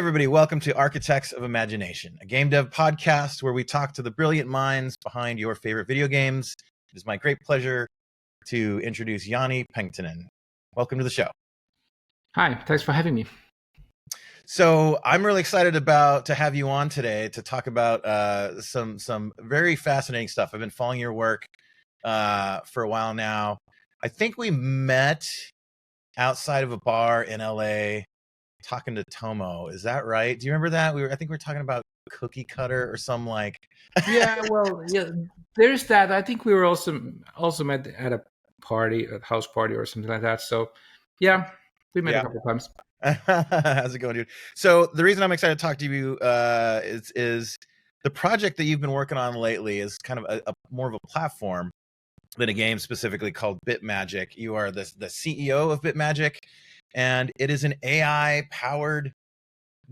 everybody. Welcome to Architects of Imagination, a game dev podcast where we talk to the brilliant minds behind your favorite video games. It is my great pleasure to introduce Jani Penttinen. Welcome to the show. Hi, thanks for having me. So I'm really excited to have you on today to talk about some very fascinating stuff. I've been following your work for a while now. I think we met outside of a bar in LA talking to Tomo. Is that right? Do you remember that? I think we were talking about cookie cutter or some like Yeah, there's that. I think we were also met at a party, a house party or something like that. So yeah, we met a couple of times. How's it going, dude? So the reason I'm excited to talk to you is the project that you've been working on lately is kind of a more of a platform than a game, specifically called Bitmagic. You are the CEO of Bitmagic, and it is an AI-powered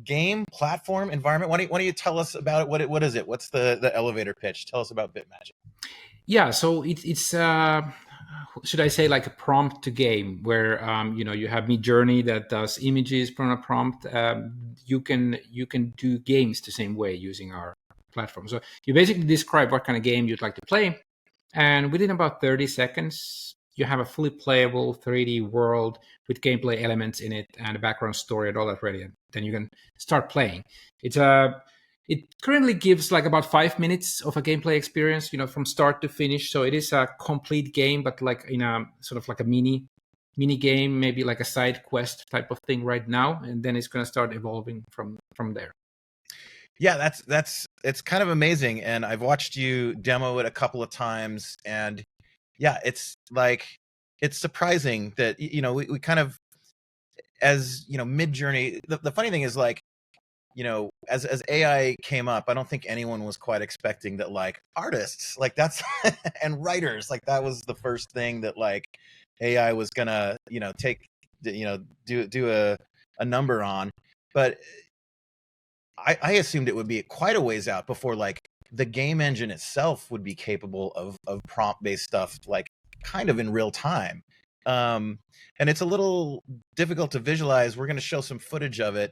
game platform environment. Why don't you tell us about it? What is it? What's the elevator pitch? Tell us about Bitmagic. Yeah, so it's should I say like a prompt to game where you have Midjourney that does images from a prompt. You can do games the same way using our platform. So you basically describe what kind of game you'd like to play, and within about 30 seconds, you have a fully playable 3D world with gameplay elements in it and a background story and all that ready. And then you can start playing. It currently gives like about 5 minutes of a gameplay experience, from start to finish. So it is a complete game, but like in a sort of like a mini game, maybe like a side quest type of thing right now. And then it's going to start evolving from there. Yeah, it's kind of amazing. And I've watched you demo it a couple of times, and yeah, it's surprising that, we kind of, as Midjourney, the funny thing is, like, as AI came up, I don't think anyone was quite expecting that, like, artists, like, that's and writers, like, that was the first thing that, like, AI was gonna, take, do a number on. But I assumed it would be quite a ways out before, like, the game engine itself would be capable of prompt-based stuff, like, kind of in real time. And it's a little difficult to visualize. We're going to show some footage of it.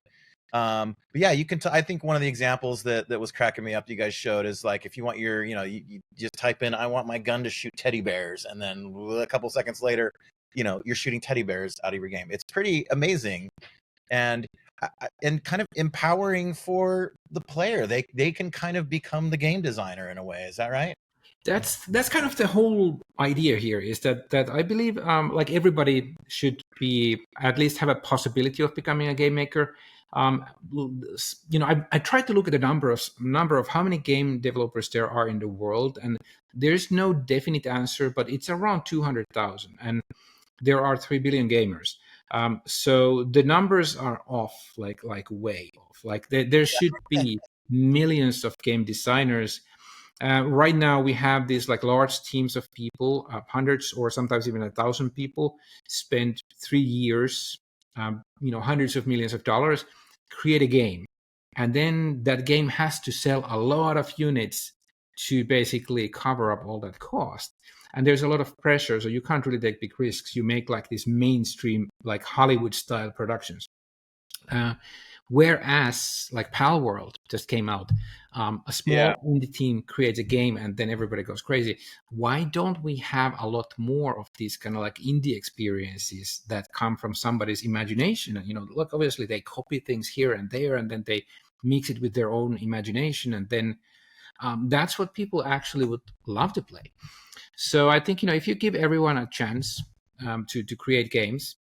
But yeah, you can. I think one of the examples that was cracking me up, you guys showed, is like, if you want your, you just type in, "I want my gun to shoot teddy bears," and then a couple seconds later, you're shooting teddy bears out of your game. It's pretty amazing, and kind of empowering for the player. They can kind of become the game designer in a way. Is that right? That's kind of the whole idea here, is that I believe like everybody should be at least have a possibility of becoming a game maker. I tried to look at the number of how many game developers there are in the world, and there's no definite answer, but it's around 200,000, and there are 3 billion gamers. So the numbers are off, like way off. Like there should be millions of game designers. Right now, we have these like large teams of people, hundreds or sometimes even 1,000 people, spend 3 years, hundreds of millions of dollars, create a game. And then that game has to sell a lot of units to basically cover up all that cost. And there's a lot of pressure, so you can't really take big risks. You make like these mainstream, like Hollywood-style productions. Whereas like Pal World just came out, a small indie team creates a game and then everybody goes crazy. Why don't we have a lot more of these kind of like indie experiences that come from somebody's imagination? And, look, obviously they copy things here and there, and then they mix it with their own imagination. And then that's what people actually would love to play. So I think, if you give everyone a chance to create games,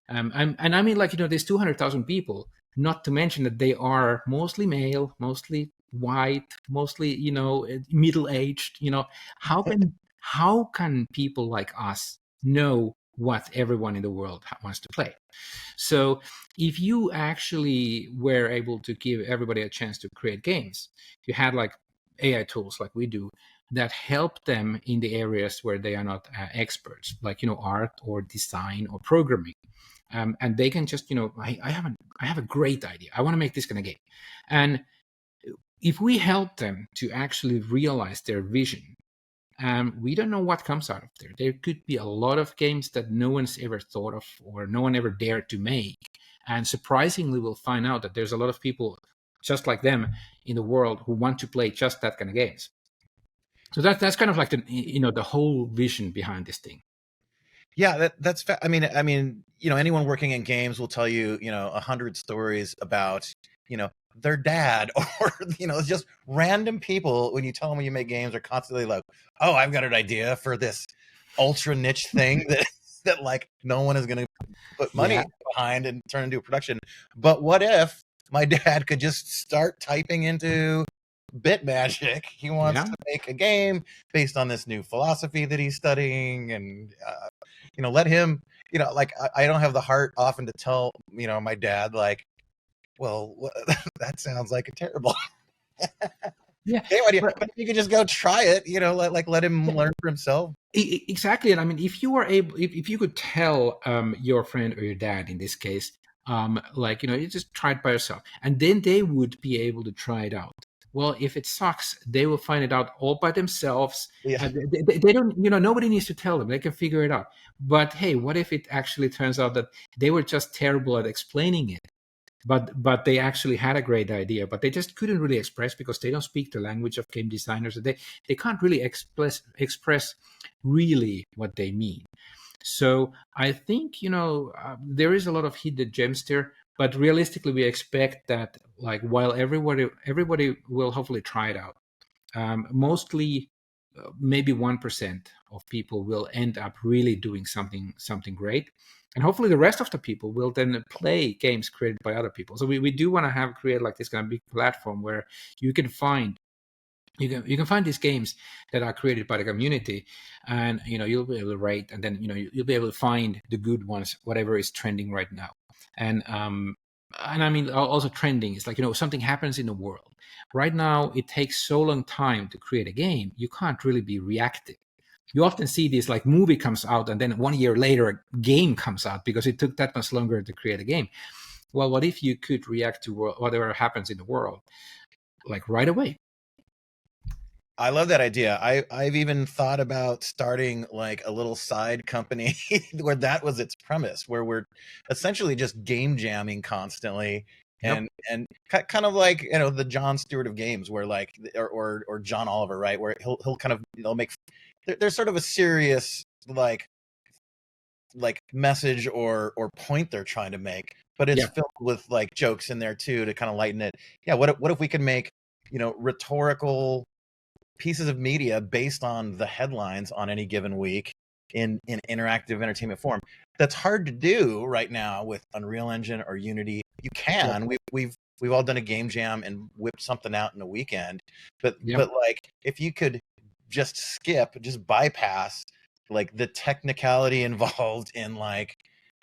and I mean, like, there's 200,000 people, not to mention that they are mostly male, mostly white, mostly, middle-aged. How can people like us know what everyone in the world wants to play? So if you actually were able to give everybody a chance to create games, you had like AI tools like we do that help them in the areas where they are not experts, like, art or design or programming. And they can just, I have a great idea. I want to make this kind of game. And if we help them to actually realize their vision, we don't know what comes out of there. There could be a lot of games that no one's ever thought of or no one ever dared to make. And surprisingly, we'll find out that there's a lot of people just like them in the world who want to play just that kind of games. So that's kind of like the whole vision behind this thing. Yeah, I mean, anyone working in games will tell you, 100 stories about, their dad, or just random people. When you tell them when you make games, are constantly like, "Oh, I've got an idea for this ultra niche thing that like no one is going to put money behind and turn into a production." But what if my dad could just start typing into Bitmagic? He wants to make a game based on this new philosophy that he's studying, and let him, like, I don't have the heart often to tell, my dad, like, well, that sounds like a terrible game idea. But if you could just go try it, let him learn for himself. Exactly. And I mean, if you were able, if you could tell your friend or your dad in this case, like, you just try it by yourself, and then they would be able to try it out. Well, if it sucks, they will find it out all by themselves. Yeah. They don't, nobody needs to tell them. They can figure it out. But hey, what if it actually turns out that they were just terrible at explaining it? But they actually had a great idea, but they just couldn't really express because they don't speak the language of game designers. They can't really express really what they mean. So I think there is a lot of hidden gems there, but realistically we expect that, like, while everybody will hopefully try it out, mostly maybe 1% of people will end up really doing something great, and hopefully the rest of the people will then play games created by other people. So we do want to create like this kind of big platform where you can find these games that are created by the community, and you'll be able to rate, and then you'll be able to find the good ones, whatever is trending right now. And I mean, also trending is like, something happens in the world right now. It takes so long time to create a game. You can't really be reactive. You often see this, like, movie comes out and then 1 year later a game comes out because it took that much longer to create a game. Well, what if you could react to whatever happens in the world, like, right away? I love that idea. I've even thought about starting like a little side company where that was its premise, where we're essentially just game jamming constantly, and kind of like, the Jon Stewart of games, where like, or John Oliver, right, where he'll kind of, make, there's sort of a serious like message or point they're trying to make, but it's filled with like jokes in there too to kind of lighten it. Yeah, what if we can make, rhetorical pieces of media based on the headlines on any given week in interactive entertainment form? That's hard to do right now with Unreal Engine or Unity. You can. We've all done a game jam and whipped something out in a weekend, but like, if you could just bypass like the technicality involved in like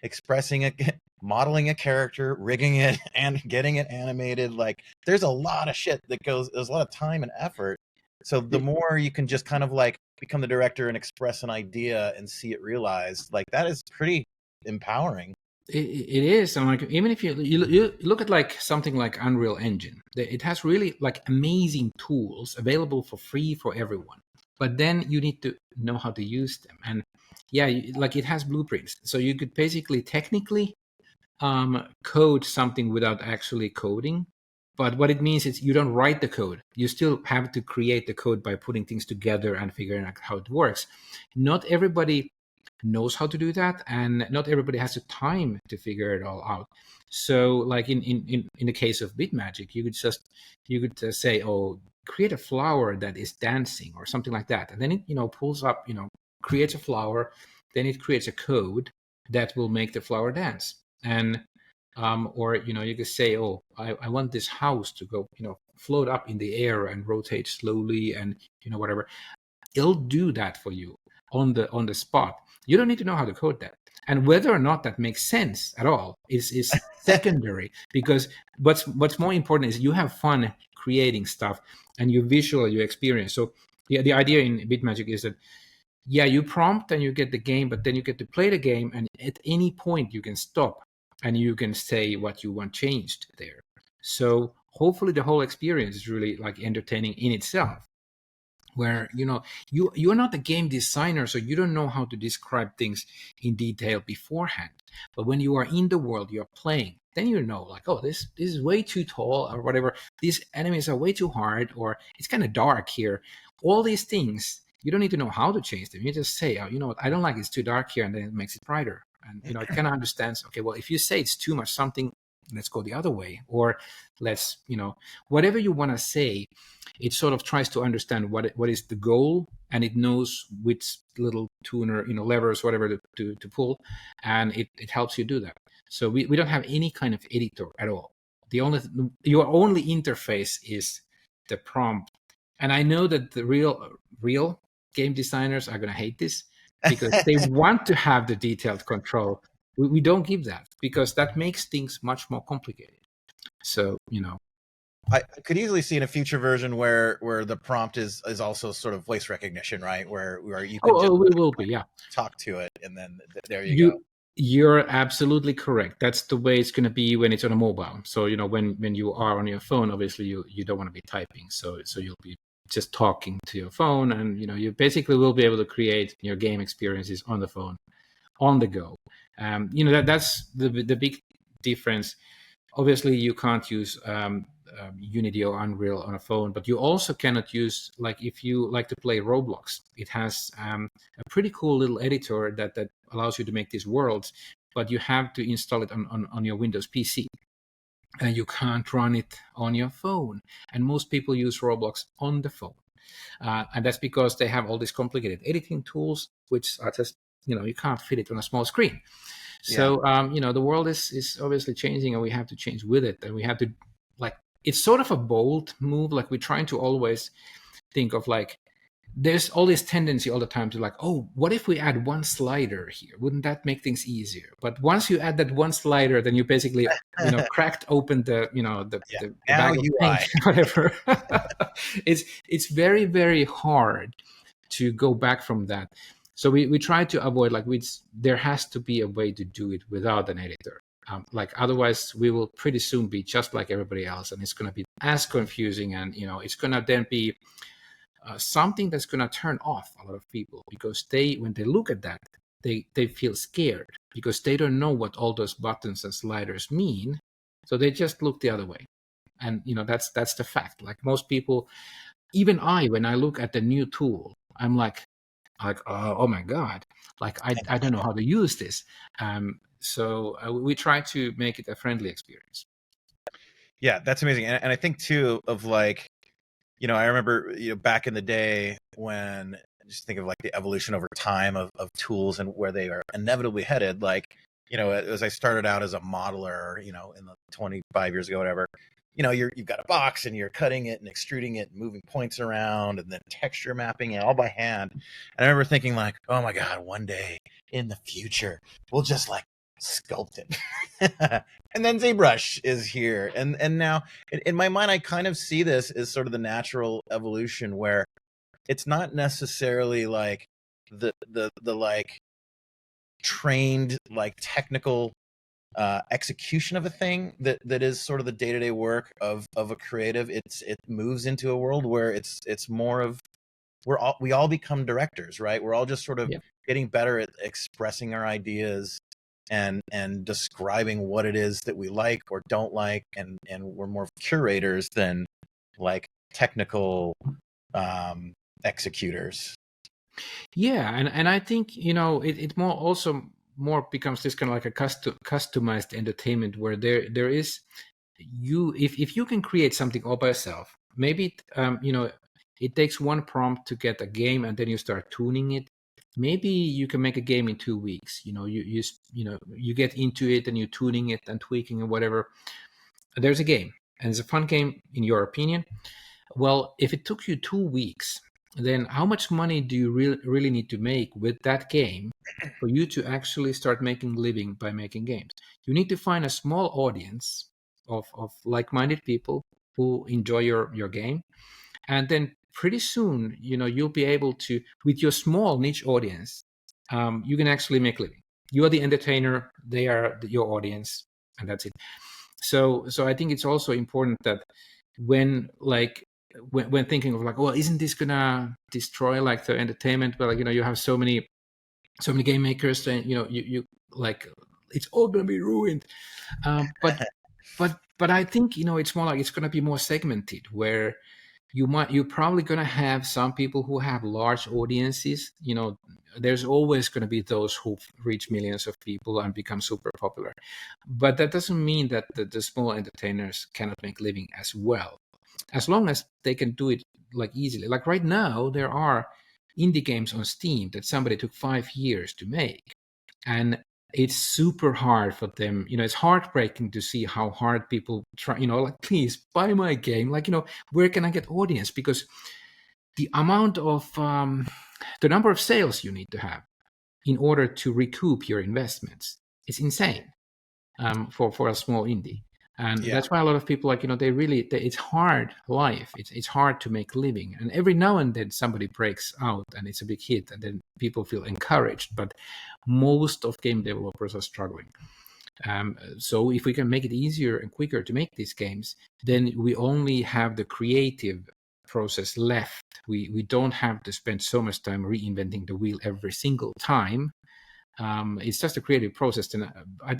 expressing it, modeling a character, rigging it, and getting it animated, like, there's a lot of shit that there's a lot of time and effort. So the more you can just kind of like become the director and express an idea and see it realized, like, that is pretty empowering. It is. And like, even if you look at like something like Unreal Engine, it has really like amazing tools available for free for everyone, but then you need to know how to use them. And like, it has blueprints, so you could basically technically code something without actually coding. But what it means is you don't write the code. You still have to create the code by putting things together and figuring out how it works. Not everybody knows how to do that, and not everybody has the time to figure it all out. So like in the case of Bitmagic, you could say, oh, create a flower that is dancing or something like that, and then it pulls up, creates a flower, then it creates a code that will make the flower dance. And or you could say, oh, I want this house to go, float up in the air and rotate slowly, and whatever. It'll do that for you on the spot. You don't need to know how to code that, and whether or not that makes sense at all is secondary, because what's more important is you have fun creating stuff, and you visual your experience. So the idea in Bitmagic is that, you prompt and you get the game, but then you get to play the game, and at any point you can stop and you can say what you want changed there. So hopefully the whole experience is really like entertaining in itself, where you're not a game designer, so you don't know how to describe things in detail beforehand. But when you are in the world, you're playing, then you know, like, oh, this is way too tall or whatever. These enemies are way too hard, or it's kind of dark here. All these things, you don't need to know how to change them. You just say, oh, you know what, I don't like it's too dark here, and then it makes it brighter. And you know, it kind of understands. Okay, well, if you say it's too much something, let's go the other way, or let's, you know, whatever you want to say, it sort of tries to understand what is the goal, and it knows which little tuner, you know, levers, whatever to pull, and it helps you do that. So we don't have any kind of editor at all. Your only interface is the prompt. And I know that the real game designers are going to hate this, because they want to have the detailed control. We don't give that, because that makes things much more complicated. So, you know, I could easily see in a future version where the prompt is also sort of voice recognition, right? Where you can just we will be, yeah, talk to it, and then there you go. You're absolutely correct. That's the way it's going to be when it's on a mobile. So, you know, when you are on your phone, obviously you don't want to be typing. So you'll be just talking to your phone, and, you know, you basically will be able to create your game experiences on the phone, on the go. You know, that's the big difference. Obviously, you can't use Unity or Unreal on a phone, but you also cannot use, like, if you like to play Roblox, it has a pretty cool little editor that allows you to make these worlds, but you have to install it on your Windows PC, and you can't run it on your phone. And most people use Roblox on the phone, and that's because they have all these complicated editing tools, which are just, you know, you can't fit it on a small screen. So, you know, the world is obviously changing, and we have to change with it. And we have to, like, it's sort of a bold move. Like, we're trying to always think of, like, there's all this tendency all the time to, like, oh, what if we add one slider here? Wouldn't that make things easier? But once you add that one slider, then you basically, you know, cracked open the, you know, the bag of paint, whatever. It's very, very hard to go back from that. So we try to avoid, like, there has to be a way to do it without an editor. Like, otherwise we will pretty soon be just like everybody else, and it's going to be as confusing, and, you know, it's going to then be something that's going to turn off a lot of people, because when they look at that, they feel scared, because they don't know what all those buttons and sliders mean, so they just look the other way. And, you know, that's the fact. Like, most people, even when I look at the new tool, I'm like, oh my god, like, I don't know how to use this. So we try to make it a friendly experience. Yeah, that's amazing. And I think too of, like, you know, I remember, you know, back in the day when, just think of, like, the evolution over time of tools and where they are inevitably headed. Like, you know, as I started out as a modeler, you know, in the 25 years ago, whatever, you know, you've got a box and you're cutting it and extruding it and moving points around and then texture mapping it all by hand. And I remember thinking, like, oh my God, one day in the future, we'll just, like, sculpt it. And then ZBrush is here. And now in my mind, I kind of see this as sort of the natural evolution, where it's not necessarily like the like trained, like, technical execution of a thing that is sort of the day-to-day work of a creative. It moves into a world where it's more of, we all become directors, right? We're all just sort of getting better at expressing our ideas and describing what it is that we like or don't like, and we're more curators than, like, technical executors. Yeah, and I think, you know, it more becomes this kind of like a customized entertainment, where there is, if you can create something all by yourself, maybe you know, it takes one prompt to get a game, and then you start tuning it. Maybe you can make a game in 2 weeks. You know, you get into it, and you're tuning it and tweaking and whatever. There's a game, and it's a fun game in your opinion. Well, if it took you 2 weeks, then how much money do you really need to make with that game for you to actually start making living by making games? You need to find a small audience of like-minded people who enjoy your game, and then pretty soon, you know, you'll be able to, with your small niche audience, you can actually make living. You are the entertainer, they are your audience, and that's it. So I think it's also important that when thinking of, like, well, isn't this gonna destroy, like, the entertainment? Well, like, you know, you have so many game makers, and, you know, you like, it's all going to be ruined. But I think, it's more like it's going to be more segmented, where you're probably going to have some people who have large audiences. There's always going to be those who reach millions of people and become super popular, but that doesn't mean that the small entertainers cannot make living as well, as long as they can do it like easily. Like right now, there are indie games on Steam that somebody took 5 years to make, and it's super hard for them. It's heartbreaking to see how hard people try, like, please buy my game. Like, where can I get audience? Because the amount of the number of sales you need to have in order to recoup your investments is insane, for a small indie. And Yeah. that's why a lot of people, like, it's hard life. It's hard to make living. And every now and then somebody breaks out and it's a big hit, and then people feel encouraged. But most of game developers are struggling. So if we can make it easier and quicker to make these games, then we only have the creative process left. We don't have to spend so much time reinventing the wheel every single time. It's just a creative process, and I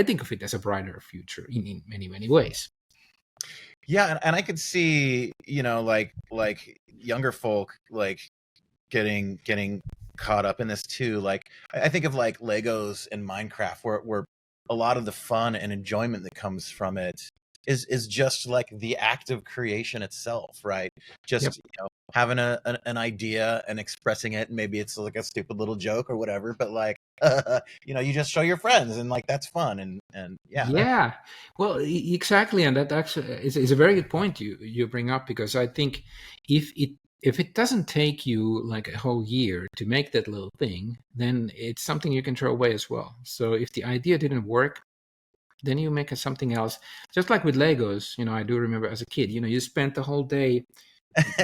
think of it as a brighter future in many, many ways. Yeah, and I could see, like younger folk like getting caught up in this too. Like I think of like Legos and Minecraft, where a lot of the fun and enjoyment that comes from it is just like the act of creation itself, right? Just Yep. having an idea and expressing it. Maybe it's like a stupid little joke or whatever, but like you just show your friends, and like that's fun. And yeah, Yeah, well, exactly, and that actually is a very good point you bring up, because I think if it doesn't take you like a whole year to make that little thing, then it's something you can throw away as well. So if the idea didn't work, then you make something else. Just like with Legos, I do remember as a kid, you spent the whole day.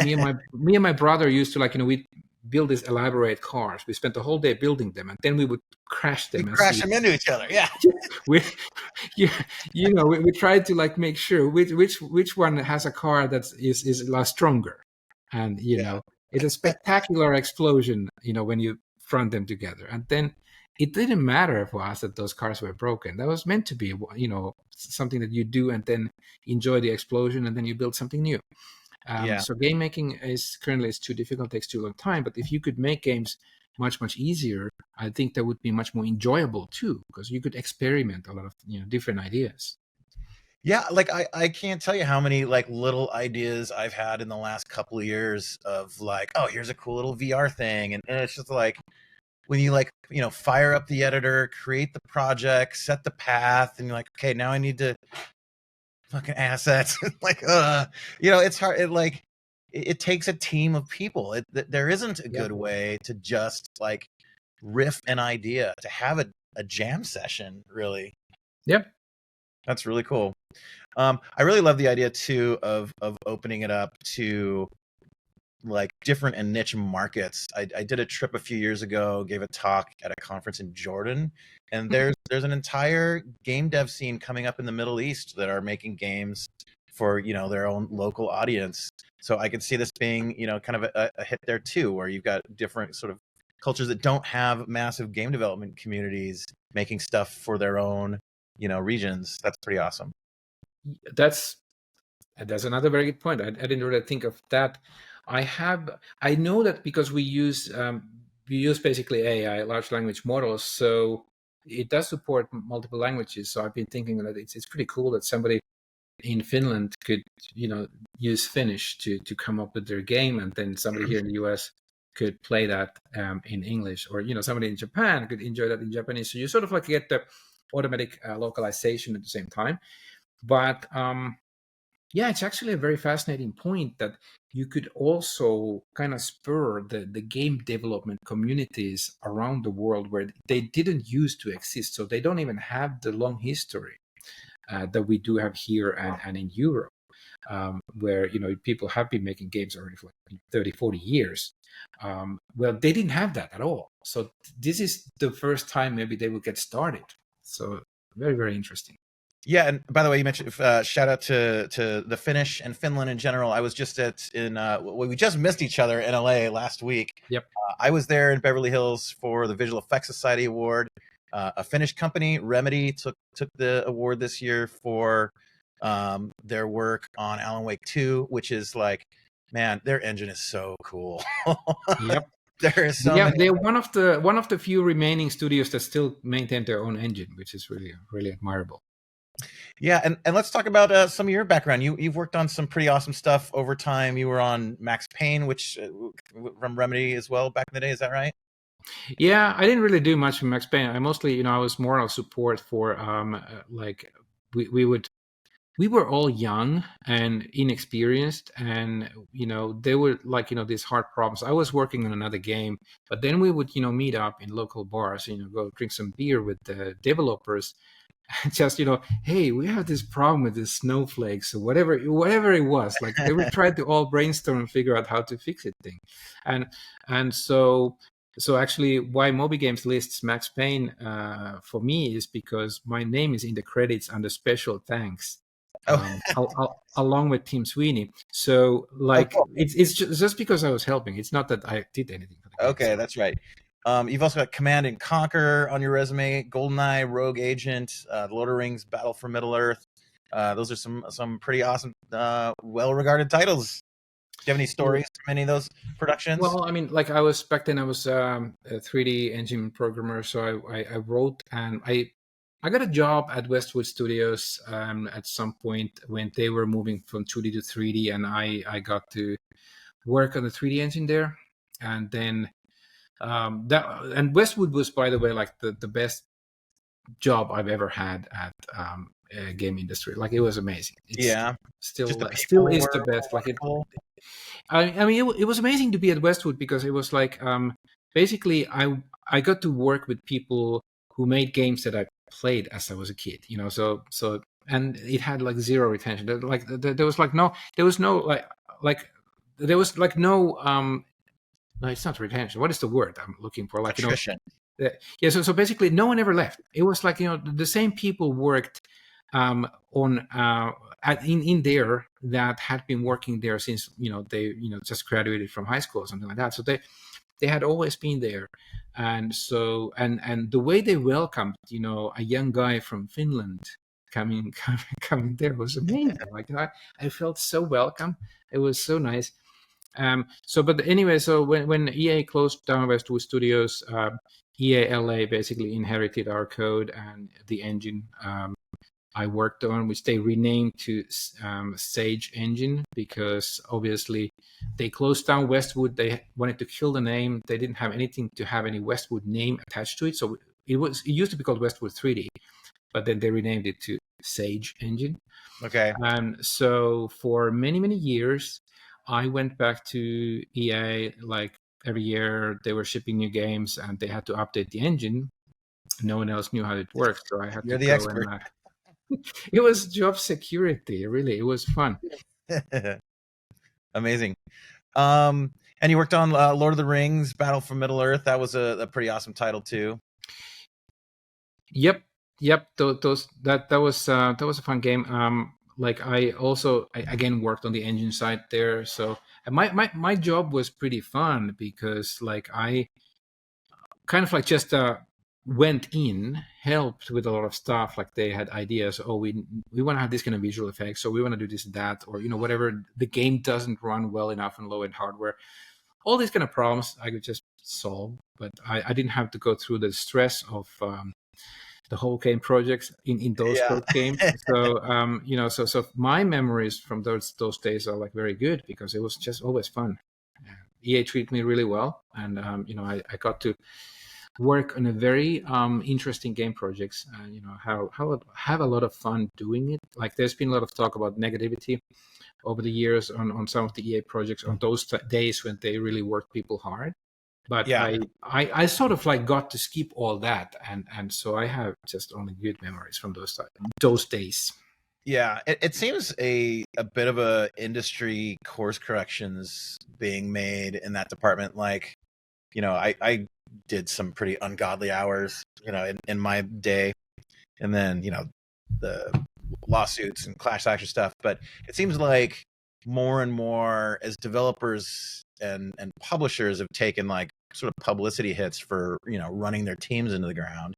Me and my brother used to, like, we build these elaborate cars. We spent the whole day building them, and then we would crash we them and crash see. them into each other. Yeah. we, yeah, we tried to like make sure which one has a car that is a lot stronger, and Yeah. it's a spectacular explosion. When you front them together, and then it didn't matter for us that those cars were broken. That was meant to be, something that you do and then enjoy the explosion, and then you build something new. Yeah. So game making is currently too difficult, takes too long time. But if you could make games much easier, I think that would be much more enjoyable too, because you could experiment a lot of different ideas. Yeah, like I can't tell you how many like little ideas I've had in the last couple of years of like, oh, here's a cool little VR thing. And it's just like when you like, fire up the editor, create the project, set the path, and you're like, okay, now I need to fucking assets. Like, it's hard. It takes a team of people. There isn't a Yep. good way to just like riff an idea, to have a jam session, really. Yep. That's really cool. I really love the idea too of opening it up to like different and niche markets. I did a trip a few years ago, gave a talk at a conference in Jordan, and there's an entire game dev scene coming up in the Middle East that are making games for their own local audience. So I could see this being kind of a hit there too, where you've got different sort of cultures that don't have massive game development communities making stuff for their own regions. That's pretty awesome. That's another very good point. I didn't really think of that. I know that because we use basically AI, large language models, so it does support multiple languages. So I've been thinking that it's pretty cool that somebody in Finland could use Finnish to come up with their game, and then somebody here in the US could play that in English, or somebody in Japan could enjoy that in Japanese. So you sort of like get the automatic localization at the same time. But yeah, it's actually a very fascinating point that you could also kind of spur the game development communities around the world where they didn't used to exist. So they don't even have the long history that we do have here and in Europe, where people have been making games already for like 30, 40 years. Well, they didn't have that at all. So this is the first time maybe they will get started. So very, very interesting. Yeah, and by the way, you mentioned shout out to the Finnish and Finland in general. I was just we just missed each other in LA last week. Yep. I was there in Beverly Hills for the Visual Effects Society Award. a Finnish company, Remedy, took the award this year for their work on Alan Wake 2, which is like, man, their engine is so cool. Yep. There is so Yeah, many. they're one of the few remaining studios that still maintain their own engine, which is really really admirable. Yeah, and let's talk about some of your background. You've worked on some pretty awesome stuff over time. You were on Max Payne, which from Remedy as well back in the day. Is that right? Yeah, I didn't really do much in Max Payne. I mostly, I was more of support for like we were all young and inexperienced, and there were like these hard problems. I was working on another game, but then we would meet up in local bars, go drink some beer with the developers, and just hey, we have this problem with these snowflakes or whatever it was. Like they would try to all brainstorm and figure out how to fix it thing, and so actually, why Moby Games lists Max Payne for me is because my name is in the credits under special thanks, Oh, along with Tim Sweeney. So like cool. it's just because I was helping. It's not that I did anything for the game. Okay, that's right. You've also got Command and Conquer on your resume, GoldenEye, Rogue Agent, The Lord of the Rings, Battle for Middle Earth. Those are some pretty awesome, well-regarded titles. Do you have any stories from any of those productions? Well, I mean, like I was back then, I was a 3D engine programmer, so I wrote, and I got a job at Westwood Studios at some point when they were moving from 2D to 3D, and I got to work on the 3D engine there, and then Westwood was, by the way, like the best job I've ever had at a game industry. Like it was amazing. It's Yeah, still just the still people is were the best. Like it, wonderful. I mean, it was amazing to be at Westwood because it was like basically I got to work with people who made games that I played as I was a kid. So and it had like zero retention. There was like no there was no like there was like no no, it's not retention. What is the word I'm looking for? Like Attrition. yeah. So basically, no one ever left. It was like the same people worked on in there that had been working there since they just graduated from high school or something like that. So they had always been there, and so and the way they welcomed a young guy from Finland coming there was amazing. Like I felt so welcome. It was so nice. But anyway, so when EA closed down Westwood Studios, EA LA basically inherited our code and the engine I worked on, which they renamed to Sage Engine, because obviously they closed down Westwood. They wanted to kill the name. They didn't have anything to have any Westwood name attached to it. So it used to be called Westwood 3D, but then they renamed it to Sage Engine. Okay. And so for many years, I went back to EA like every year. They were shipping new games and they had to update the engine. No one else knew how it worked, so I had You're to the go expert. and it was job security. Really, it was fun. Amazing. And you worked on Lord of the Rings, Battle for Middle Earth. That was a pretty awesome title too. Yep. That was a fun game. Like I again worked on the engine side there. So and my job was pretty fun because like I kind of like just went in, helped with a lot of stuff. Like they had ideas. Oh, we want to have this kind of visual effects, so we want to do this and that, or whatever. The game doesn't run well enough on low end hardware. All these kind of problems I could just solve, but I didn't have to go through the stress of the whole game projects in those Yeah. games. So so my memories from those days are like very good because it was just always fun. EA treated me really well, and I got to work on a very interesting game projects. Have a lot of fun doing it. Like there's been a lot of talk about negativity over the years on some of the EA projects on those days when they really work people hard. But Yeah. I sort of like got to skip all that, and so I have just only good memories from those days. Yeah, it seems a bit of a industry course corrections being made in that department. Like, I did some pretty ungodly hours, in my day, and then the lawsuits and class action stuff. But it seems like more and more as developers and publishers have taken like sort of publicity hits for running their teams into the ground.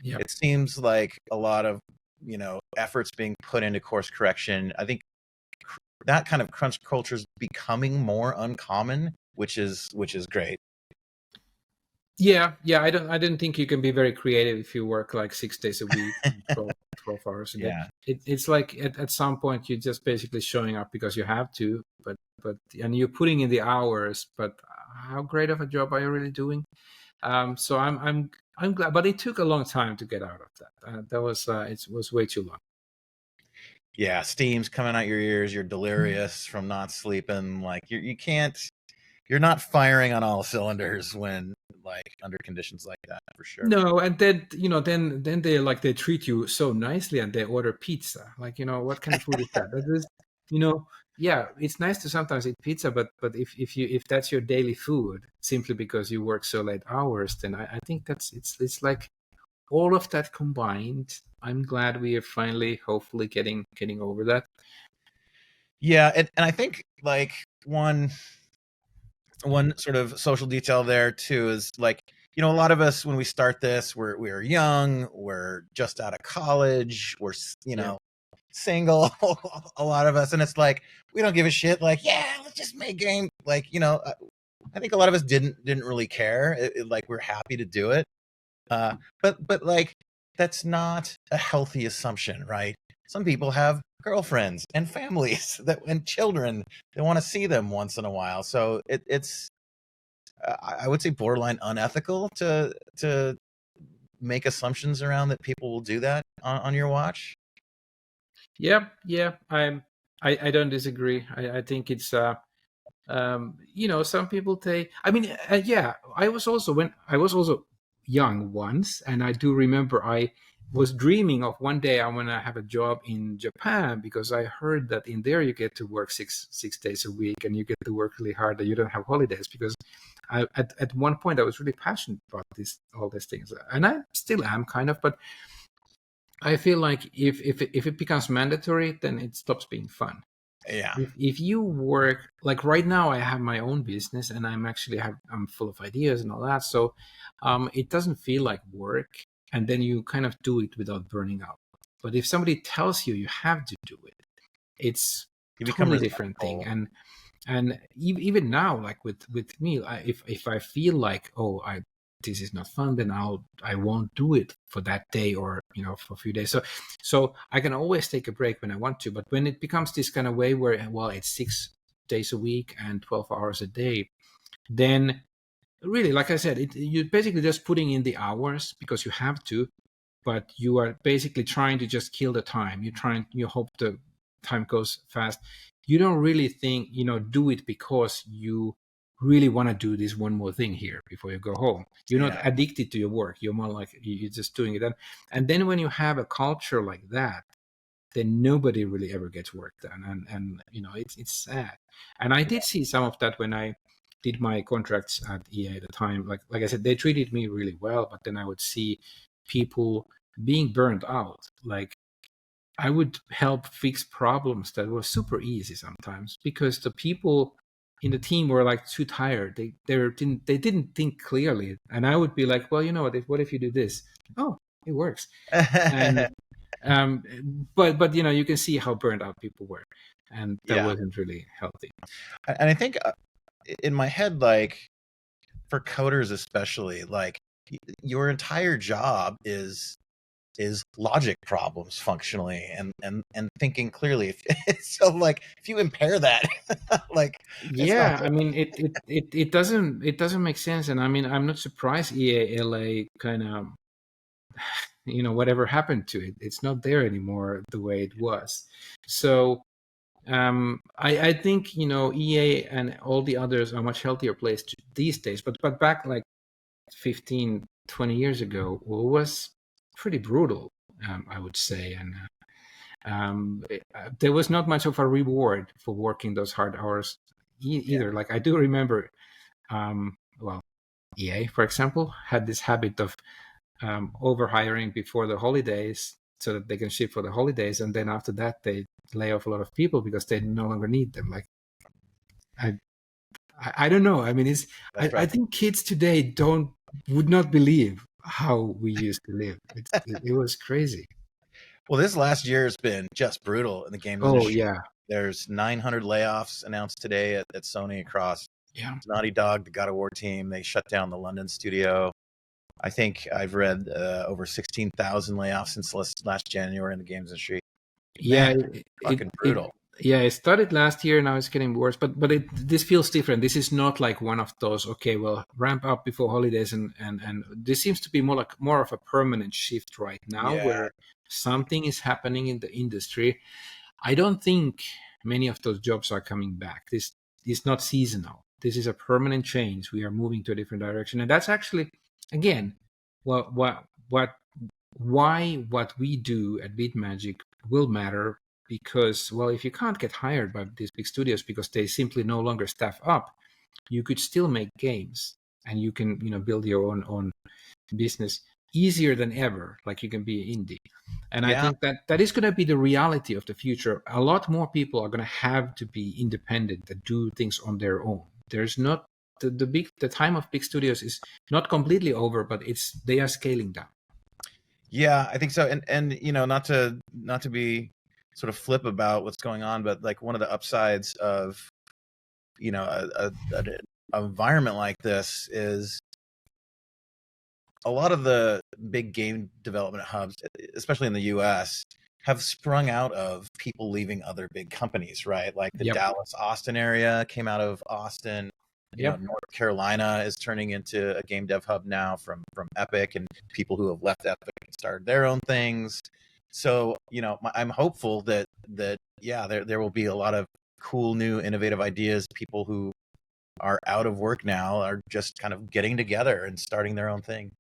Yeah. It seems like a lot of, efforts being put into course correction. I think that kind of crunch culture is becoming more uncommon, which is great. Yeah, I didn't think you can be very creative if you work like 6 days a week, 12 hours a day. Yeah. It's like at some point you're just basically showing up because you have to, but and you're putting in the hours, but how great of a job are you really doing? So I'm glad, but it took a long time to get out of that. That was it was way too long. Yeah, steam's coming out your ears. You're delirious from not sleeping. Like you're not firing on all cylinders when like under conditions like that, for sure. No, and then then they treat you so nicely and they order pizza. Like, what kind of food is that? That is, yeah, it's nice to sometimes eat pizza, but if that's your daily food simply because you work so late hours, then I think it's like all of that combined. I'm glad we are finally, hopefully, getting over that. Yeah, and I think like one sort of social detail there too is like, a lot of us when we start this, we're young, we're just out of college, we're Yeah. single, a lot of us, and it's like we don't give a shit. Like, yeah, let's just make game. Like, I think a lot of us didn't really care. Like, we're happy to do it. But like that's not a healthy assumption, right? Some people have girlfriends and families and children. They want to see them once in a while. So it's I would say borderline unethical to make assumptions around that people will do that on your watch. Yeah, I don't disagree. I think it's some people take, I mean, yeah, I was also young once, and I do remember I was dreaming of one day I want to have a job in Japan, because I heard that in there you get to work six days a week and you get to work really hard and you don't have holidays. Because at one point I was really passionate about all these things, and I still am kind of, but I feel like if it becomes mandatory, then it stops being fun. Yeah. If you work, like right now I have my own business and I'm full of ideas and all that, so it doesn't feel like work, and then you kind of do it without burning out. But if somebody tells you have to do it, it's You become totally different thing. resentful. And even now, like with me, if I feel like, oh, this is not fun, then I won't do it for that day, or for a few days. So I can always take a break when I want to. But when it becomes this kind of way where, well, it's 6 days a week and 12 hours a day, then really, like I said, you're basically just putting in the hours because you have to, but you are basically trying to just kill the time. You hope the time goes fast. You don't really think, do it because you really want to do this one more thing here before you go home. You're not Yeah. addicted to your work. You're more like you're just doing it. And then when you have a culture like that, then nobody really ever gets work done. And it's sad. And I did see some of that when I did my contracts at EA at the time. Like I said, they treated me really well, but then I would see people being burned out. Like, I would help fix problems that were super easy sometimes because the people in the team were like too tired. They didn't think clearly, and I would be like, well, you know what if you do this? Oh, it works. And but you can see how burned out people were, and that Yeah. wasn't really healthy. And I think in my head, like for coders especially, like your entire job is logic problems functionally and thinking clearly. So like if you impair that, like it's not Yeah, I mean it doesn't make sense, and I mean I'm not surprised EALA kind of whatever happened to it, it's not there anymore the way it was. So I think EA and all the others are much healthier place these days, but back like 15, 20 years ago was pretty brutal, I would say. And there was not much of a reward for working those hard hours either. Like I do remember, well, EA, for example, had this habit of overhiring before the holidays so that they can ship for the holidays, and then after that they lay off a lot of people because they no longer need them. Like I don't know. I mean, I think kids today would not believe how we used to live. It was crazy. Well, this last year has been just brutal in the games Oh industry. yeah, There's 900 layoffs announced today at Sony across yeah. Naughty Dog, the God of War team. They shut down the London studio. I think I've read over 16,000 layoffs since last January in the games industry. Yeah, Man, fucking brutal. yeah, it started last year. Now it's getting worse, but this feels different. This is not like one of those. Okay, well, ramp up before holidays, and this seems to be more of a permanent shift right now, Yeah, where something is happening in the industry. I don't think many of those jobs are coming back. This is not seasonal. This is a permanent change. We are moving to a different direction, and that's actually, again, what why what we do at Bitmagic will matter, because, well, if you can't get hired by these big studios because they simply no longer staff up, you could still make games, and you can, build your own business easier than ever, like you can be indie. And I yeah, think that is going to be the reality of the future. A lot more people are going to have to be independent, that do things on their own. There's not the time of big studios is not completely over, but they are scaling down. yeah. I think so. And not to be sort of flip about what's going on, but like one of the upsides of an environment like this is a lot of the big game development hubs, especially in the US, have sprung out of people leaving other big companies, right? Like the Yep. Dallas Austin area came out of Austin. Yep. North Carolina is turning into a game dev hub now from Epic, and people who have left Epic and started their own things. So, I'm hopeful that yeah, there will be a lot of cool new innovative ideas. People who are out of work now are just kind of getting together and starting their own thing.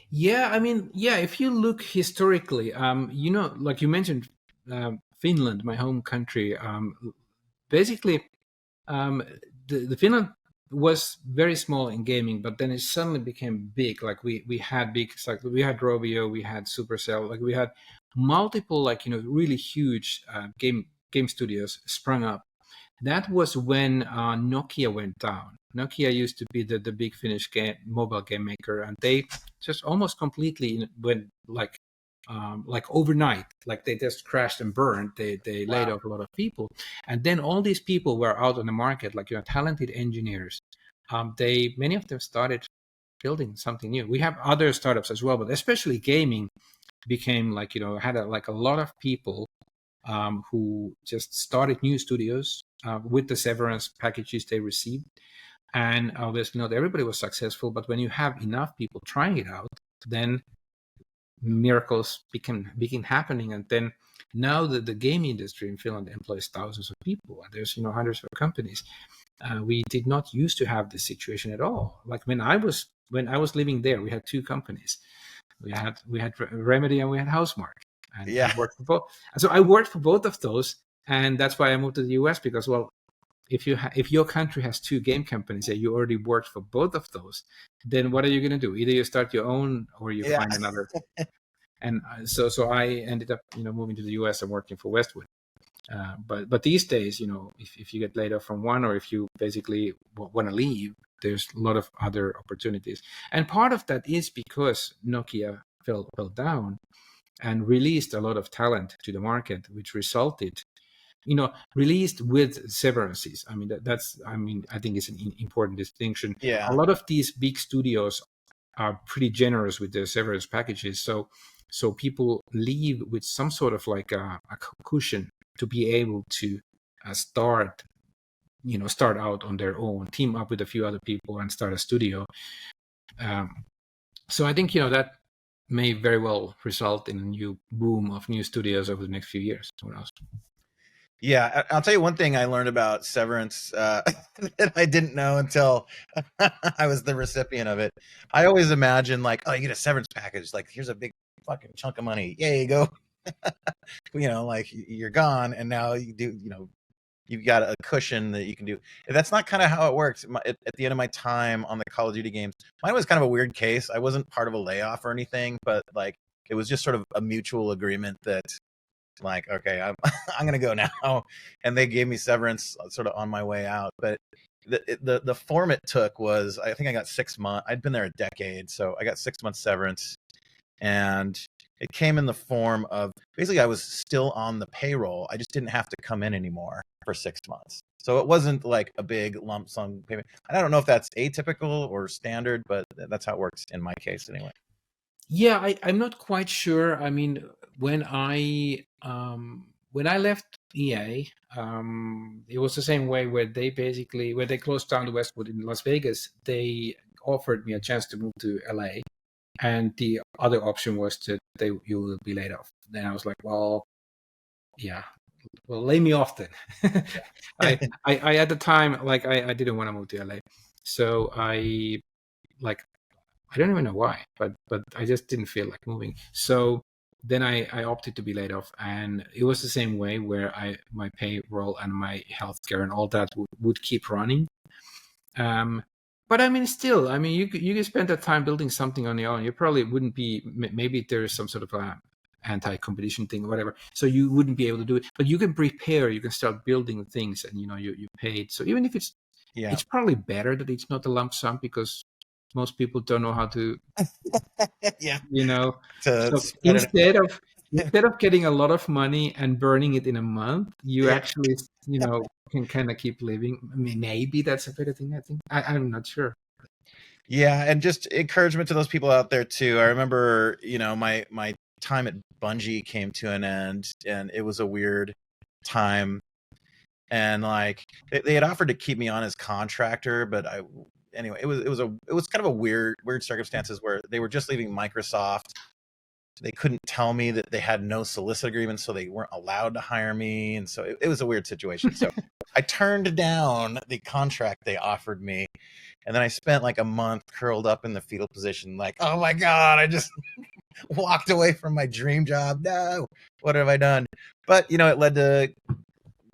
Yeah, I mean, yeah, if you look historically, like you mentioned, Finland, my home country, basically, um, the Finland was very small in gaming, but then it suddenly became big. Like we had big, like we had Rovio, we had Supercell, like we had multiple, like, really huge game studios sprung up. That was when Nokia went down. Nokia used to be the big Finnish mobile game maker, and they just almost completely went like overnight, like they just crashed and burned. They laid Wow. off a lot of people, and then all these people were out on the market, like, talented engineers. They many of them started building something new. We have other startups as well, but especially gaming became like, had like a lot of people who just started new studios with the severance packages they received. And obviously, not everybody was successful, but when you have enough people trying it out, then miracles begin happening. And then now the game industry in Finland employs thousands of people, and there's, hundreds of companies. We did not used to have this situation at all. Like when I was living there, we had two companies. We had Remedy and we had Housemark, and I Yeah. worked for both. So I worked for both of those, and that's why I moved to the US, because, well, if your country has two game companies and you already worked for both of those, then what are you going to do? Either you start your own or you Yeah. find another. And so I ended up, moving to the US and working for Westwood. But these days, if you get laid off from one, or if you basically want to leave, there's a lot of other opportunities. And part of that is because Nokia fell down and released a lot of talent to the market, which resulted, released with severances. I mean, I think it's an important distinction. A Yeah. lot of these big studios are pretty generous with their severance packages. So people leave with some sort of like a cushion to be able to start out on their own, team up with a few other people and start a studio. So I think, that may very well result in a new boom of new studios over the next few years. Who knows? Yeah. I'll tell you one thing I learned about severance that I didn't know until I was the recipient of it. I always imagine like, oh, you get a severance package. Like, here's a big fucking chunk of money. Yay, go. Like you're gone, and now you do. You've got a cushion that you can do. That's not kind of how it works. At the end of my time on the Call of Duty games, mine was kind of a weird case. I wasn't part of a layoff or anything, but like it was just sort of a mutual agreement that, like, okay, I'm I'm gonna go now, and they gave me severance sort of on my way out. But the form it took was, I think I got 6 months. I'd been there a decade, so I got 6 months severance, and it came in the form of basically I was still on the payroll. I just didn't have to come in anymore for 6 months. So it wasn't like a big lump sum payment. And I don't know if that's atypical or standard, but that's how it works in my case anyway. Yeah, I'm not quite sure. I mean, when I left EA, it was the same way where they basically when they closed down the Westwood in Las Vegas, they offered me a chance to move to LA, and the other option was that you will be laid off. Then I was like, well, yeah, well, lay me off then. I at the time, like I didn't want to move to LA, so I don't even know why, but I just didn't feel like moving. So then I opted to be laid off, and it was the same way where my payroll and my healthcare and all that would keep running. But I mean, still, I mean, you could spend that time building something on your own. You probably wouldn't be. Maybe there's some sort of a anti-competition thing or whatever, so you wouldn't be able to do it. But you can prepare. You can start building things, and you paid. So even if it's probably better that it's not a lump sum, because most people don't know how to so instead of getting a lot of money and burning it in a month, you actually can kind of keep living. I mean, maybe that's a better thing. I think I'm not sure. Yeah, and just encouragement to those people out there too. I remember my time at Bungie came to an end, and it was a weird time, and like they had offered to keep me on as contractor, but anyway, it was kind of a weird circumstances where they were just leaving Microsoft. They couldn't tell me that they had no solicit agreement, so they weren't allowed to hire me, and so it was a weird situation. So I turned down the contract they offered me, and then I spent like a month curled up in the fetal position, like, oh my god, I just walked away from my dream job. No, what have I done? But it led to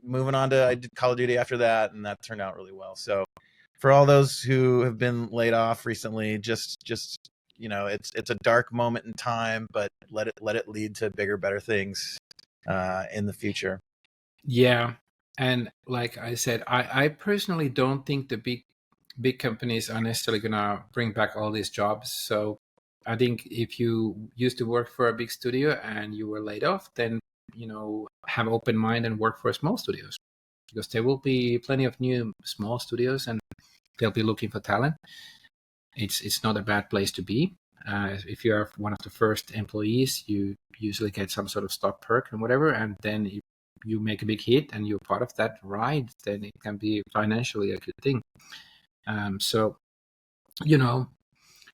moving on to, I did Call of Duty after that, and that turned out really well. So for all those who have been laid off recently, just it's a dark moment in time, but let it lead to bigger, better things in the future. Yeah, and like I said, I personally don't think the big companies are necessarily gonna bring back all these jobs. So I think if you used to work for a big studio and you were laid off, then have open mind and work for small studios, because there will be plenty of new small studios and they'll be looking for talent. It's not a bad place to be. If you are one of the first employees, you usually get some sort of stock perk and whatever, and then you make a big hit and you're part of that ride, then it can be financially a good thing. So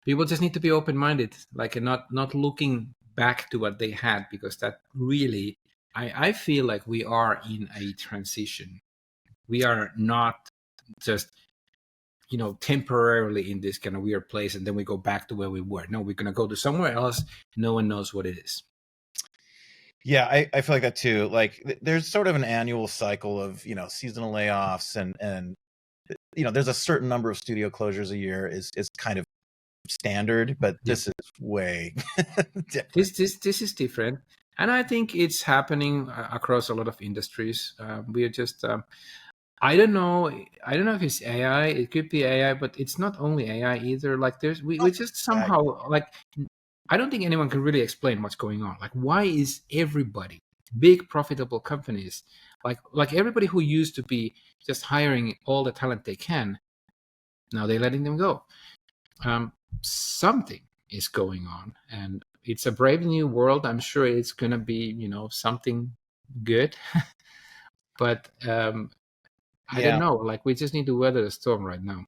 people just need to be open-minded, like, and not looking back to what they had, because that really, I feel like we are in a transition. We are not just temporarily in this kind of weird place and then we go back to where we were. No, we're going to go to somewhere else. No one knows what it is. Yeah, I feel like that too. Like there's sort of an annual cycle of seasonal layoffs, and there's a certain number of studio closures a year is kind of standard, but this is way different. This is different, and I think it's happening across a lot of industries. We are just I don't know if it's AI. It could be AI, but it's not only AI either. Like we just somehow, like, I don't think anyone can really explain what's going on. Like, why is everybody, big profitable companies, like everybody who used to be just hiring all the talent they can, now they're letting them go. Something is going on, and it's a brave new world. I'm sure it's gonna be something good, but I don't know. Like, we just need to weather the storm right now.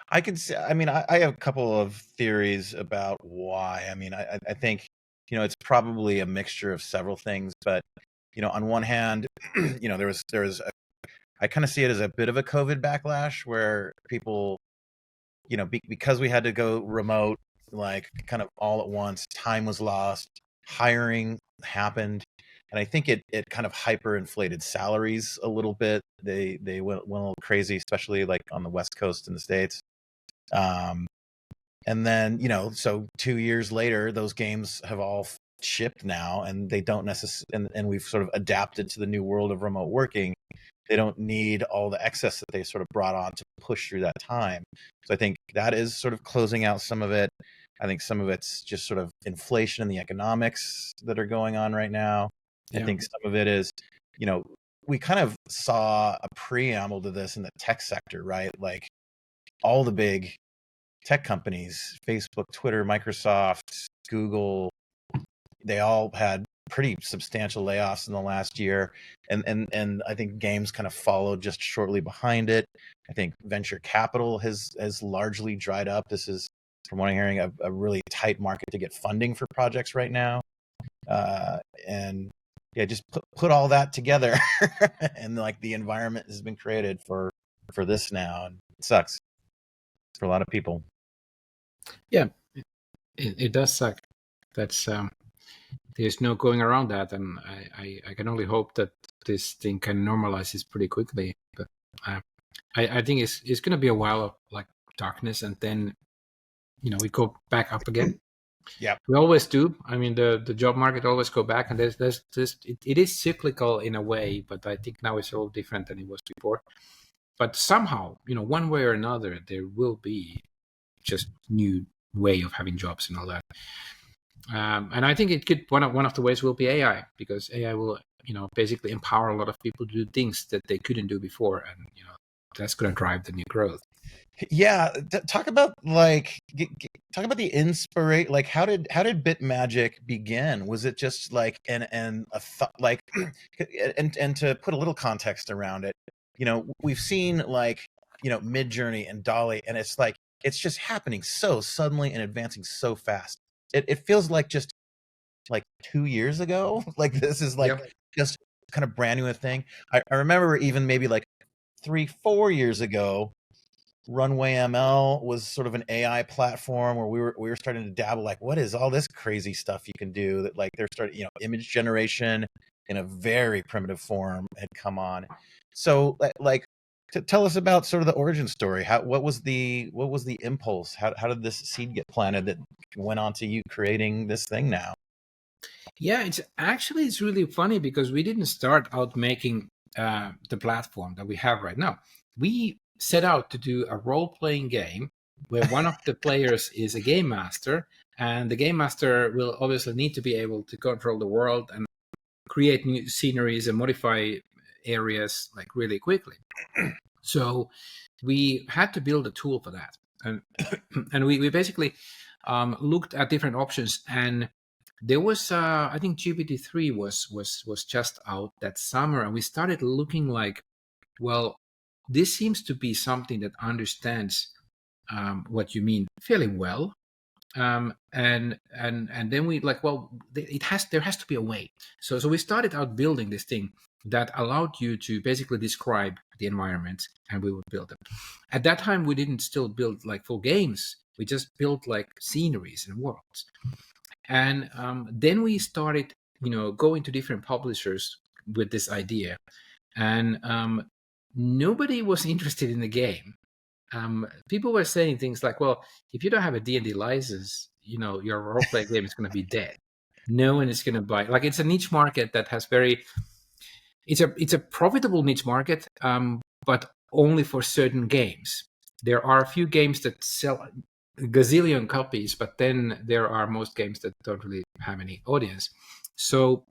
I can say, I mean, I have a couple of theories about why. I mean, I think, it's probably a mixture of several things, but, on one hand, I kind of see it as a bit of a COVID backlash where people, because we had to go remote, like kind of all at once, time was lost, hiring happened. And I think it kind of hyperinflated salaries a little bit. They went a little crazy, especially like on the West Coast in the States. And then, so 2 years later, those games have all shipped now, and they don't necessarily, and we've sort of adapted to the new world of remote working. They don't need all the excess that they sort of brought on to push through that time. So I think that is sort of closing out some of it. I think some of it's just sort of inflation in the economics that are going on right now. I think some of it is, we kind of saw a preamble to this in the tech sector, right? Like all the big tech companies, Facebook, Twitter, Microsoft, Google, they all had pretty substantial layoffs in the last year, and I think games kind of followed just shortly behind it. I think venture capital has largely dried up. This is, from what I'm hearing, a really tight market to get funding for projects right now. And yeah, just put all that together, and like the environment has been created for this now, and it sucks for a lot of people. Yeah, it does suck. That's there's no going around that, and I can only hope that this thing can normalize pretty quickly. But I think it's going to be a while of like darkness, and then we go back up again. Yeah, we always do. I mean, the job market always go back, and there's it is cyclical in a way, but I think now it's a little different than it was before. But somehow, one way or another, there will be just new way of having jobs and all that. And I think it could one of the ways will be AI, because AI will basically empower a lot of people to do things that they couldn't do before, and that's going to drive the new growth. Yeah, talk about the inspiration. Like, how did Bitmagic begin? Was it just like and a thought, like, and to put a little context around it, we've seen like Midjourney and Dolly, and it's like it's just happening so suddenly and advancing so fast. It feels like just like 2 years ago. Like this is like just kind of brand new thing. I remember even maybe like 3-4 years ago, Runway ML was sort of an AI platform where we were starting to dabble, like, what is all this crazy stuff you can do? That like they're starting, image generation in a very primitive form had come on. So like to tell us about sort of the origin story. What was the impulse? How did this seed get planted that went on to you creating this thing now? Yeah, it's really funny, because we didn't start out making the platform that we have right now. We set out to do a role-playing game where one of the players is a game master, and the game master will obviously need to be able to control the world and create new sceneries and modify areas like really quickly. So we had to build a tool for that, and we basically looked at different options, and there was I think GPT-3 was just out that summer, and we started looking like, well, this seems to be something that understands what you mean fairly well. And then we like, well, there has to be a way. So we started out building this thing that allowed you to basically describe the environment, and we would build them. At that time, we didn't still build like full games. We just built like sceneries and worlds. And then we started, going to different publishers with this idea, and nobody was interested in the game. People were saying things like, well, if you don't have a D&D license, your role-playing game is going to be dead. No one is going to buy. Like, it's a niche market that has it's a profitable niche market, but only for certain games. There are a few games that sell a gazillion copies, but then there are most games that don't really have any audience. So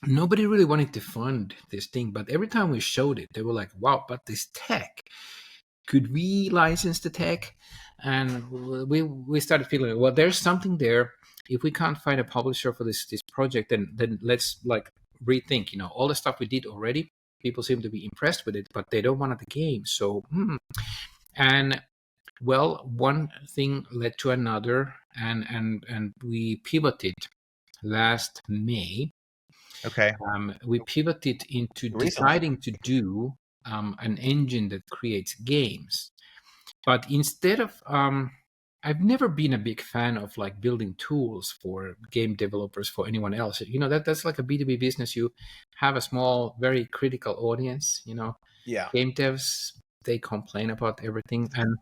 nobody really wanted to fund this thing, but every time we showed it, they were like, wow, but this tech, could we license the tech? And we started feeling, well, there's something there. If we can't find a publisher for this project, then let's like rethink, all the stuff we did already. People seem to be impressed with it, but they don't want the game. So, and well, one thing led to another, and we pivoted last May. Okay. We pivoted into deciding to do an engine that creates games. But instead of, I've never been a big fan of like building tools for game developers for anyone else. That's like a B2B business. You have a small, very critical audience. Yeah. Game devs, they complain about everything, and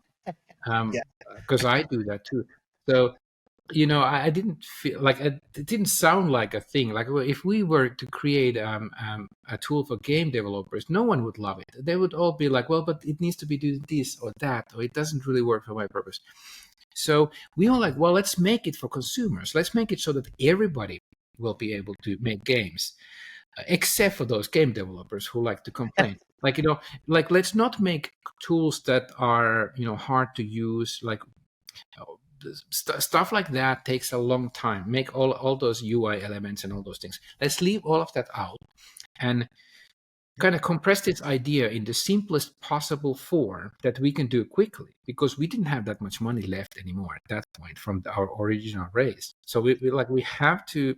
because I do that too. So I didn't feel like it didn't sound like a thing. Like, well, if we were to create a tool for game developers, no one would love it. They would all be like, well, but it needs to be doing this or that, or it doesn't really work for my purpose. So we were like, well, let's make it for consumers. Let's make it so that everybody will be able to make games, except for those game developers who like to complain. Like, like, let's not make tools that are, hard to use. Like, stuff like that takes a long time. Make all those UI elements and all those things. Let's leave all of that out and kind of compress this idea in the simplest possible form that we can do quickly, because we didn't have that much money left anymore at that point from our original raise. So we have to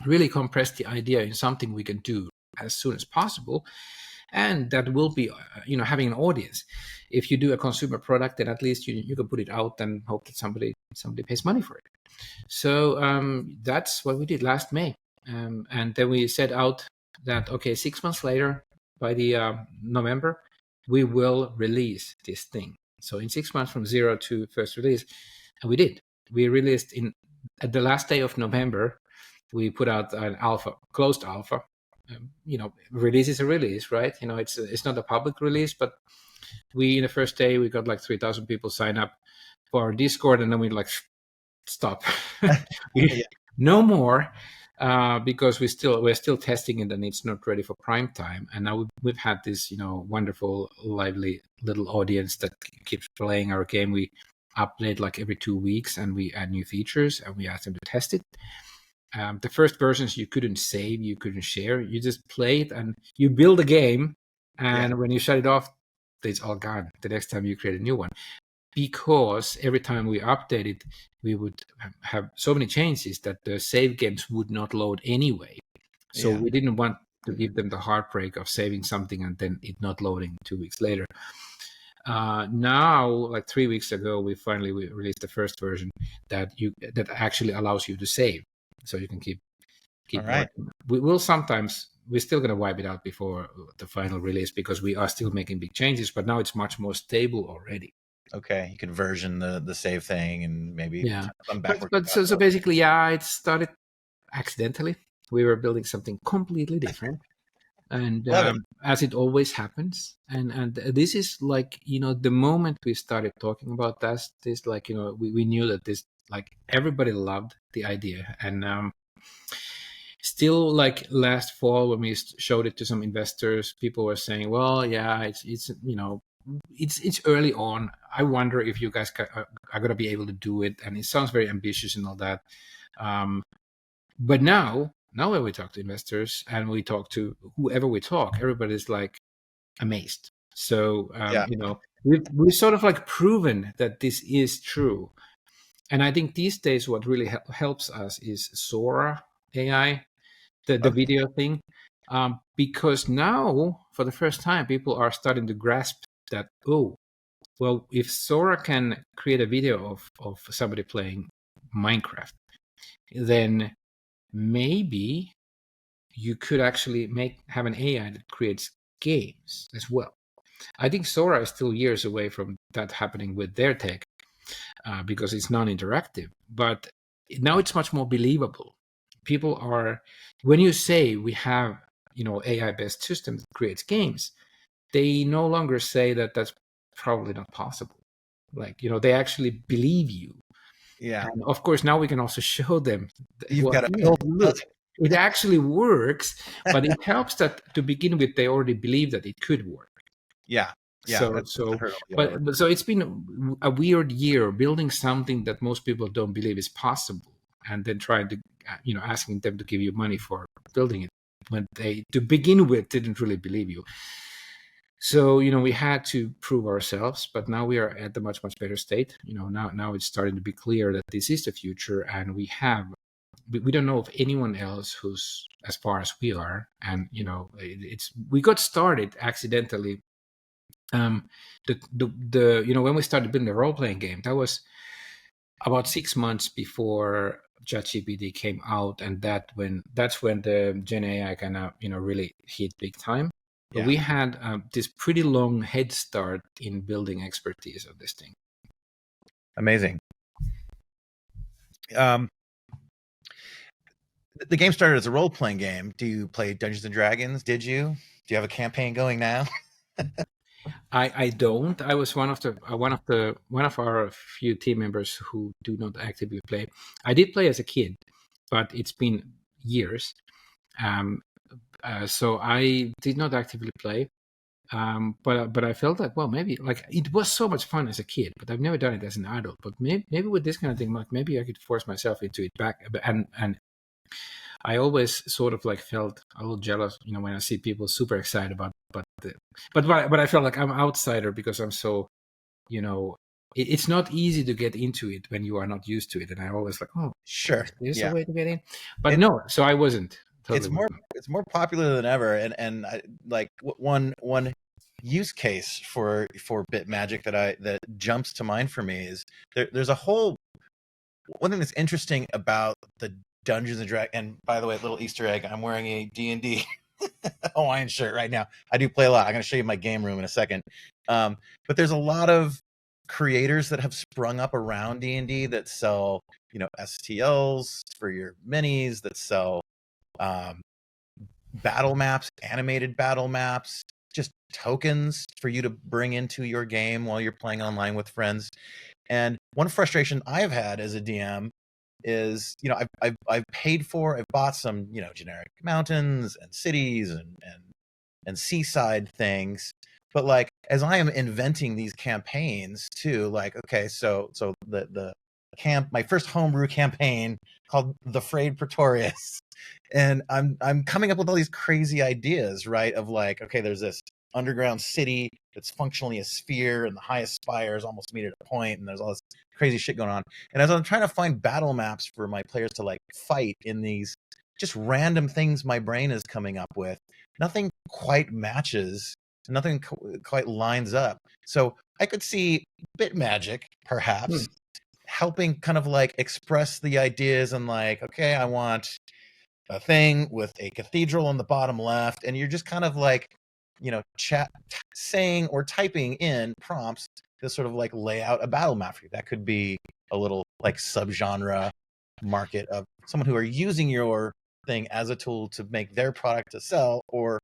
really compress the idea in something we can do as soon as possible, and that will be having an audience. If you do a consumer product, then at least you can put it out and hope that somebody pays money for it. So that's what we did last May, and then we set out that, okay, 6 months later, by the November, we will release this thing. So in 6 months from zero to first release, and we did. We released at the last day of November. We put out an alpha, closed alpha. Release is a release, right? It's not a public release, but in the first day we got like 3,000 people sign up for our Discord, and then we like stop. No more, because we're still testing it, and it's not ready for prime time. And now we've had this wonderful, lively little audience that keeps playing our game. We update like every 2 weeks, and we add new features, and we ask them to test it. The first versions you couldn't save, you couldn't share. You just play it and you build a game, and when you shut it off, it's all gone the next time you create a new one. Because every time we update it, we would have so many changes that the save games would not load anyway. So we didn't want to give them the heartbreak of saving something and then it not loading 2 weeks later. Now, like 3 weeks ago, we released the first version that actually allows you to save, so you can keep right. working. We're still going to wipe it out before the final release, because we are still making big changes, but now it's much more stable already. Okay, you can version the save thing and maybe some backward. But so basically, it started accidentally. We were building something completely different, and as it always happens, and this is like the moment we started talking about this like we knew that this, like, everybody loved the idea. And still, like last fall when we showed it to some investors, people were saying, well, yeah, it's early on. I wonder if you guys are going to be able to do it, and it sounds very ambitious and all that. But now when we talk to investors and we talk to whoever we talk, everybody's like amazed. So we've sort of like proven that this is true. And I think these days what really helps us is Sora AI, the video thing, because now for the first time people are starting to grasp that, oh, well, if Sora can create a video of somebody playing Minecraft, then maybe you could actually have an AI that creates games as well. I think Sora is still years away from that happening with their tech, because it's non-interactive. But now it's much more believable. People are, when you say we have AI-based system that creates games, they no longer say that that's probably not possible. Like, they actually believe you. Yeah. And of course, now we can also show them. You've got to build. Look, it actually works, but it helps that to begin with, they already believe that it could work. Yeah. So it's been a weird year building something that most people don't believe is possible, and then trying to, asking them to give you money for building it when they, to begin with, didn't really believe you. So, we had to prove ourselves, but now we are at a much, much better state. Now it's starting to be clear that this is the future, and we don't know of anyone else who's as far as we are. And, we got started accidentally. When we started building the role-playing game, that was about 6 months before ChatGPT came out, and that's when the Gen AI kind of really hit big time. But we had this pretty long head start in building expertise of this thing. Amazing. Um, the game started as a role playing game. Do you play Dungeons and Dragons? Did you? Do you have a campaign going now? I don't. I was one of our few team members who do not actively play. I did play as a kid, but it's been years. Um, so I did not actively play. But I felt that, well, maybe like it was so much fun as a kid, but I've never done it as an adult. But maybe with this kind of thing, like maybe I could force myself into it back. And I always sort of like felt a little jealous, when I see people super excited about, but I felt like I'm outsider because I'm so, it's not easy to get into it when you are not used to it. And I always like, oh, Sure. there's a Yeah. way to get in, but It, no, so I wasn't it's totally. more popular than ever, and I, like one use case for Bitmagic that jumps to mind for me is there's a whole one thing that's interesting about the Dungeons and Dragons. And by the way, little Easter egg: I'm wearing a D&D Hawaiian shirt right now. I do play a lot. I'm going to show you my game room in a second. But there's a lot of creators that have sprung up around D&D that sell, STLs for your minis, that sell battle maps, animated battle maps, just tokens for you to bring into your game while you're playing online with friends. And one frustration I've had as a DM is, I've paid for, I've bought some, generic mountains and cities and seaside things. But like, as I am inventing these campaigns too, like, okay, so the my first homebrew campaign called The Frayed Pretorius, and I'm coming up with all these crazy ideas, right? Of like, okay, there's this underground city that's functionally a sphere, and the highest spires almost meet at a point, and there's all this crazy shit going on. And as I'm trying to find battle maps for my players to like fight in these just random things my brain is coming up with, nothing quite matches, nothing quite lines up. So I could see Bitmagic perhaps helping kind of like express the ideas, and like, okay, I want a thing with a cathedral on the bottom left, and you're just kind of like, saying or typing in prompts to sort of like lay out a battle map for you. That could be a little like subgenre market of someone who are using your thing as a tool to make their product to sell. Or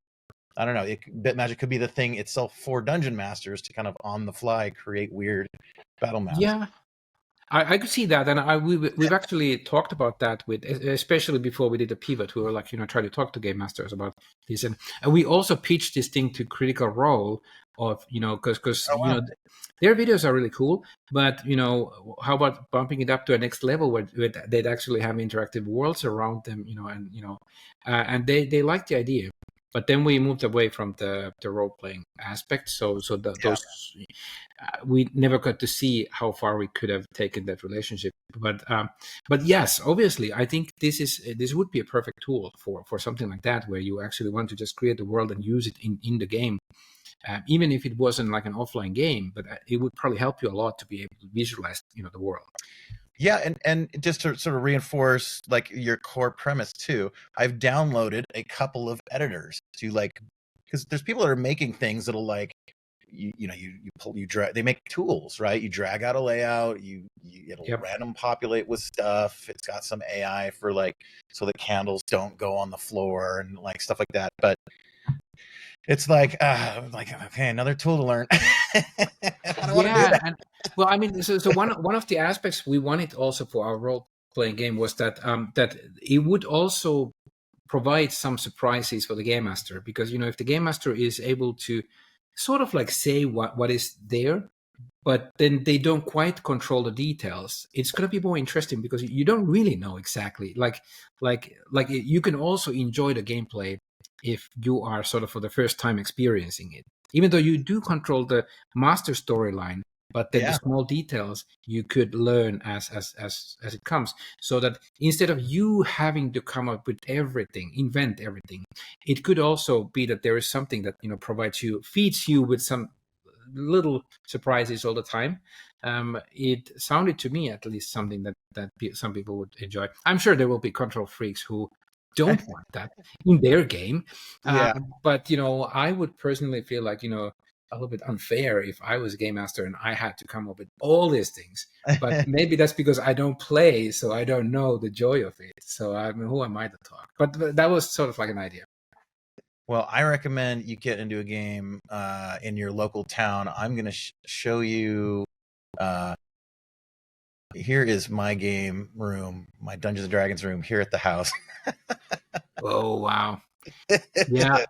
I don't know, Bitmagic could be the thing itself for dungeon masters to kind of on the fly create weird battle maps. Yeah, I could see that, and we've actually talked about that with, especially before we did the pivot. We were like, try to talk to game masters about this, and we also pitched this thing to Critical Role of, because Oh, wow. their videos are really cool, but how about bumping it up to a next level where they'd actually have interactive worlds around them, and they liked the idea. But then we moved away from the role playing aspect, so those we never got to see how far we could have taken that relationship. But yes, obviously, I think this would be a perfect tool for something like that, where you actually want to just create the world and use it in the game, even if it wasn't like an offline game. But it would probably help you a lot to be able to visualize, the world. Yeah, and just to sort of reinforce like your core premise too, I've downloaded a couple of editors to like, because there's people that are making things that'll like, you drag, they make tools, right? You drag out a layout, it'll Yep. random populate with stuff. It's got some AI for like, so the candles don't go on the floor and like stuff like that. But it's like okay, another tool to learn. I don't want to do that. And well, I mean, so one of the aspects we wanted also for our role playing game was that that it would also provide some surprises for the game master, because if the game master is able to sort of like say what is there, but then they don't quite control the details, it's going to be more interesting because you don't really know exactly. Like you can also enjoy the gameplay if you are sort of for the first time experiencing it, even though you do control the master storyline, but then the Yeah. small details you could learn as it comes, so that instead of you having to come up with everything, invent everything, it could also be that there is something that feeds you with some little surprises all the time. It sounded to me, at least, something that some people would enjoy. I'm sure there will be control freaks who don't want that in their game. Yeah. But I would personally feel like a little bit unfair if I was a game master and I had to come up with all these things. But maybe that's because I don't play, so I don't know the joy of it. So I mean, who am I to talk? But that was sort of like an idea. Well, I recommend you get into a game in your local town. I'm going to show you. Here is my game room, my Dungeons and Dragons room here at the house. Oh, wow. Yeah.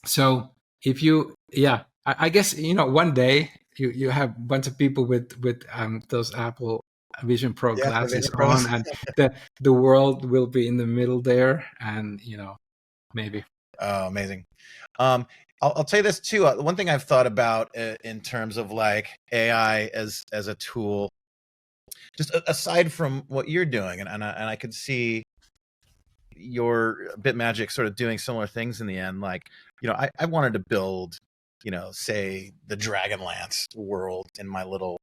So if you, I guess, one day you have a bunch of people with those Apple Vision Pro Yeah, the glasses Vision Pros. on, and the world will be in the middle there, and maybe. Oh, amazing. I'll tell you this too. One thing I've thought about in terms of like AI as a tool, just aside from what you're doing, and I could see your Bitmagic sort of doing similar things in the end. Like, I wanted to build, say the Dragonlance world in my little.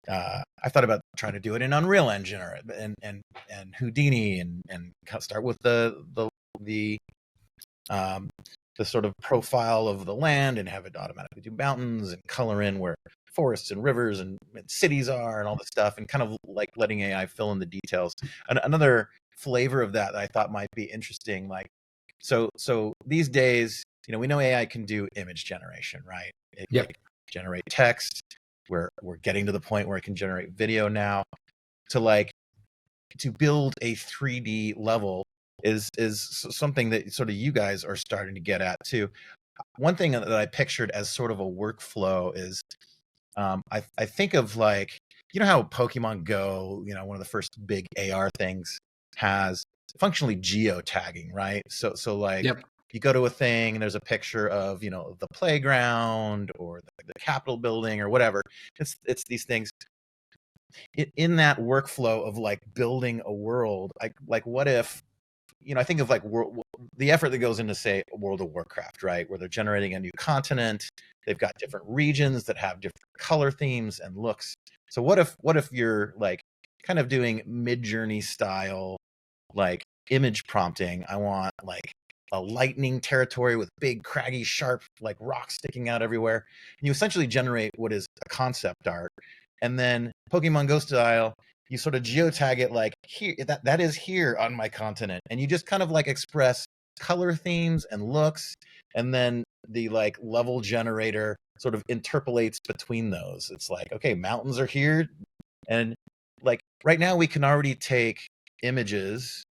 I thought about trying to do it in Unreal Engine and Houdini and start with the sort of profile of the land and have it automatically do mountains and color in where forests and rivers and cities are and all this stuff, and kind of like letting AI fill in the details. And another flavor of that I thought might be interesting, like so these days, we know AI can do image generation, right? It Yep. can generate text. We're getting to the point where it can generate video now. To build a 3D level is something that sort of you guys are starting to get at too. One thing that I pictured as sort of a workflow is, I think of like, how Pokemon Go, one of the first big AR things, has functionally geotagging, right? So like, Yep. you go to a thing and there's a picture of, the playground or the Capitol building or whatever. It's these things. In that workflow of like building a world, like what if, I think of like the effort that goes into, say, World of Warcraft, right, where they're generating a new continent. They've got different regions that have different color themes and looks. So what if you're like kind of doing Mid-Journey style, like image prompting? I want like a lightning territory with big, craggy, sharp, like rocks sticking out everywhere. And you essentially generate what is a concept art. And then Pokemon Go style, you sort of geotag it like, here, that is here on my continent. And you just kind of like express color themes and looks. And then the like level generator sort of interpolates between those. It's like, okay, mountains are here. And like right now we can already take images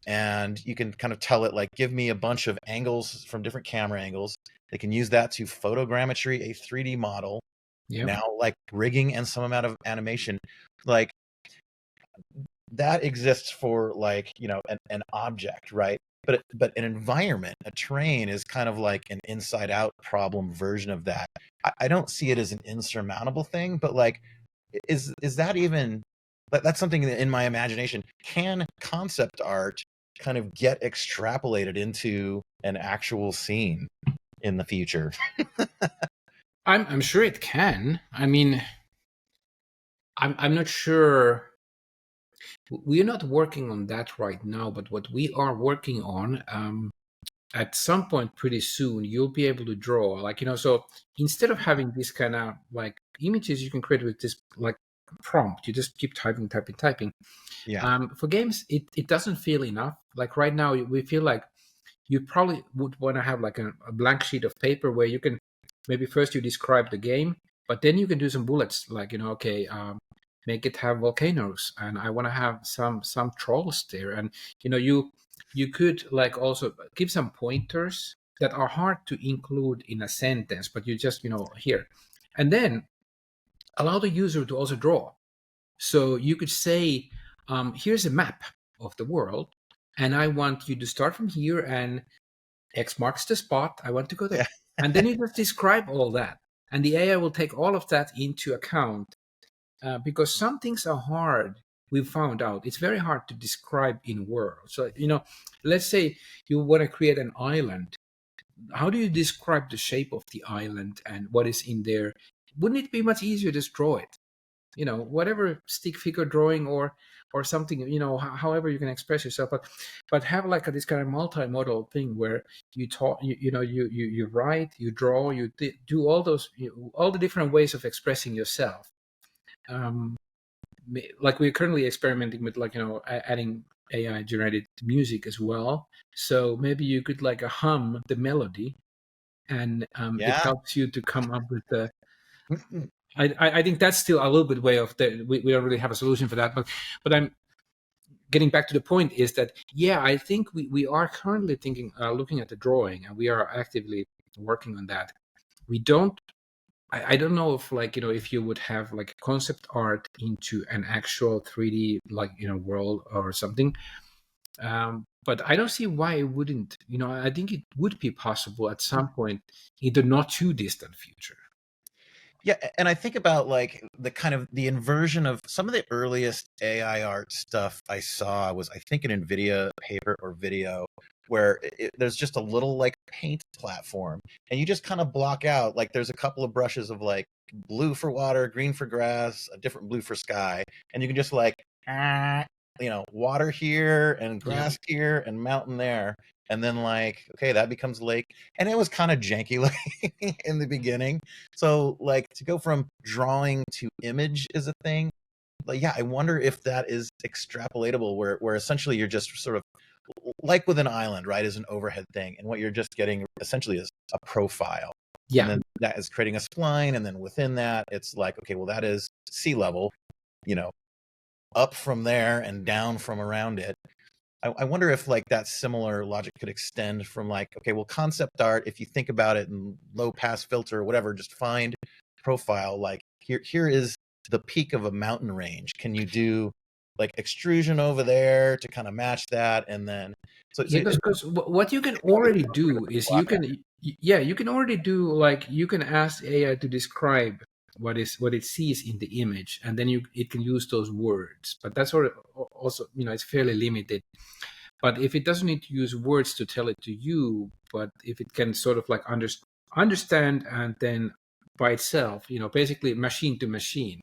and you can kind of tell it like, give me a bunch of angles from different camera angles. They can use that to photogrammetry a 3D model. Yep. Now, like rigging and some amount of animation, like that exists for like, an object, right? But an environment, a terrain, is kind of like an inside out problem version of that. I don't see it as an insurmountable thing, but like, is that even, that's something that in my imagination, can concept art kind of get extrapolated into an actual scene in the future? I'm sure it can. I mean, I'm not sure. We're not working on that right now, but what we are working on, at some point pretty soon, you'll be able to draw, like, so instead of having this kind of like images you can create with this like prompt, you just keep typing. Yeah. For games, it doesn't feel enough. Like right now, we feel like you probably would want to have like a blank sheet of paper where you can maybe first you describe the game, but then you can do some bullets like, okay, make it have volcanoes, and I want to have some trolls there, and you could like also give some pointers that are hard to include in a sentence, but you just here, and then allow the user to also draw. So you could say, here's a map of the world, and I want you to start from here, and X marks the spot. I want to go there. Yeah. And then you just describe all that. And the AI will take all of that into account, because some things are hard. We've found out it's very hard to describe in words. So, let's say you want to create an island. How do you describe the shape of the island and what is in there? Wouldn't it be much easier to just draw it? whatever, stick figure drawing or something, however you can express yourself, but have like this kind of multimodal thing where you talk, you write, you draw, you do all those, all the different ways of expressing yourself. Like we're currently experimenting with like adding AI generated music as well. So maybe you could like hum the melody, and it Yeah. helps you to come up with the. I think that's still a little bit way off. We don't really have a solution for that, but I'm getting back to the point is that I think we are currently thinking, looking at the drawing, and we are actively working on that. We don't. I don't know if like if you would have like concept art into an actual 3D like world or something. But I don't see why it wouldn't. I think it would be possible at some point in the not too distant future. Yeah, and I think about like the kind of the inversion of some of the earliest AI art stuff I saw was, I think, an NVIDIA paper or video where there's just a little like paint platform, and you just kind of block out, like there's a couple of brushes of like blue for water, green for grass, a different blue for sky, and you can just like water here and Yeah. grass here and mountain there, and then like, okay, that becomes lake. And it was kind of janky looking in the beginning. So like to go from drawing to image is a thing. Like, yeah, I wonder if that is extrapolatable, where essentially you're just sort of like with an island, right, is an overhead thing, and what you're just getting essentially is a profile. Yeah. And then that is creating a spline, and then within that it's like, okay, well, that is sea level, up from there and down from around it. I wonder if like that similar logic could extend from like, okay, well, concept art, if you think about it in low pass filter or whatever, just find profile, like here is the peak of a mountain range. Can you do like extrusion over there to kind of match that? And then Yeah, because what you can already do is you can already do, like you can ask AI to describe what it sees in the image, and then it can use those words. But that's also it's fairly limited. But if it doesn't need to use words to tell it to you, but if it can sort of like understand and then by itself, basically machine to machine,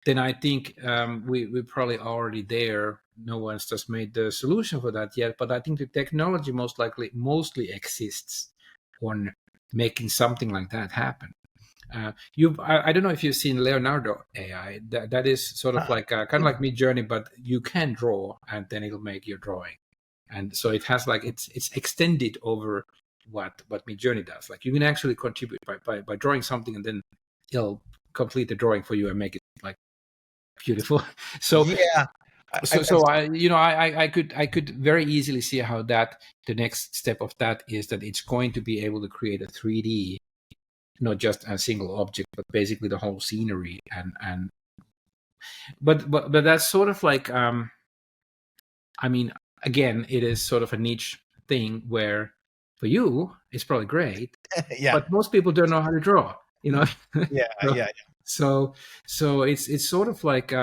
then I think we're probably already there. No one's just made the solution for that yet, but I think the technology mostly exists on making something like that happen. I don't know if you've seen Leonardo AI. That is sort of like kind of like Midjourney, but you can draw and then it'll make your drawing, and so it has like it's extended over what Midjourney does. Like you can actually contribute by drawing something, and then it'll complete the drawing for you and make it like beautiful. So yeah, I could very easily see how that the next step of that is that it's going to be able to create a 3D, not just a single object, but basically the whole scenery. And but that's sort of like I mean, again, it is sort of a niche thing where for you it's probably great, yeah, but most people don't know how to draw. yeah, so, yeah, so it's sort of like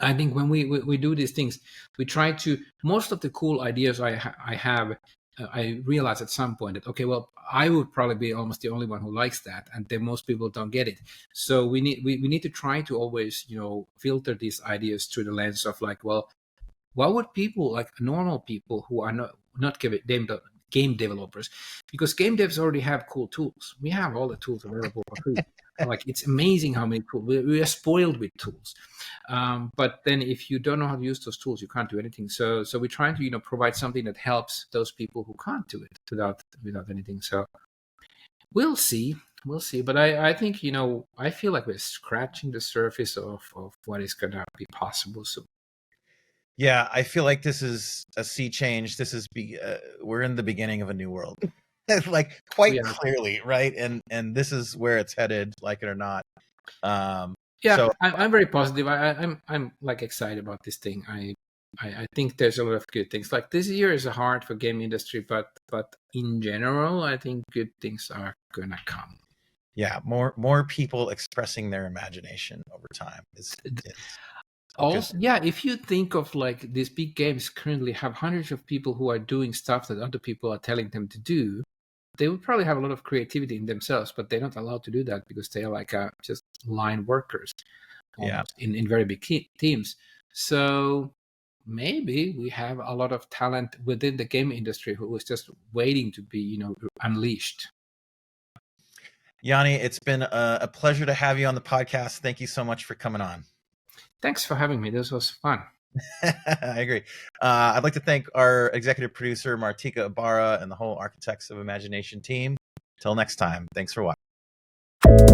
I think when we do these things, we try to, most of the cool ideas I have, I realize at some point that, okay, well, I would probably be almost the only one who likes that, and then most people don't get it. So we need to try to always, filter these ideas through the lens of like, well, what would people, like normal people who are not game developers, because game devs already have cool tools. We have all the tools available for free. Like it's amazing how many tools we are spoiled with tools. But then if you don't know how to use those tools, you can't do anything. So we're trying to provide something that helps those people who can't do it without anything. So we'll see. But I think I feel like we're scratching the surface of what is gonna be possible. So yeah. I feel like this is a sea change. This is we're in the beginning of a new world. Like quite clearly, right? And this is where it's headed, like it or not. Yeah, so I'm very positive. I'm like excited about this thing. I think there's a lot of good things. Like this year is hard for game industry, but in general, I think good things are gonna come. yeah, more people expressing their imagination over time is also, yeah, if you think of like these big games currently have hundreds of people who are doing stuff that other people are telling them to do, they would probably have a lot of creativity in themselves, but they're not allowed to do that because they are like just line workers. almost in very big teams. So maybe we have a lot of talent within the game industry who is just waiting to be, unleashed. Jani, it's been a pleasure to have you on the podcast. Thank you so much for coming on. Thanks for having me. This was fun. I agree. I'd like to thank our executive producer, Martika Ibarra, and the whole Architects of Imagination team. Till next time, thanks for watching.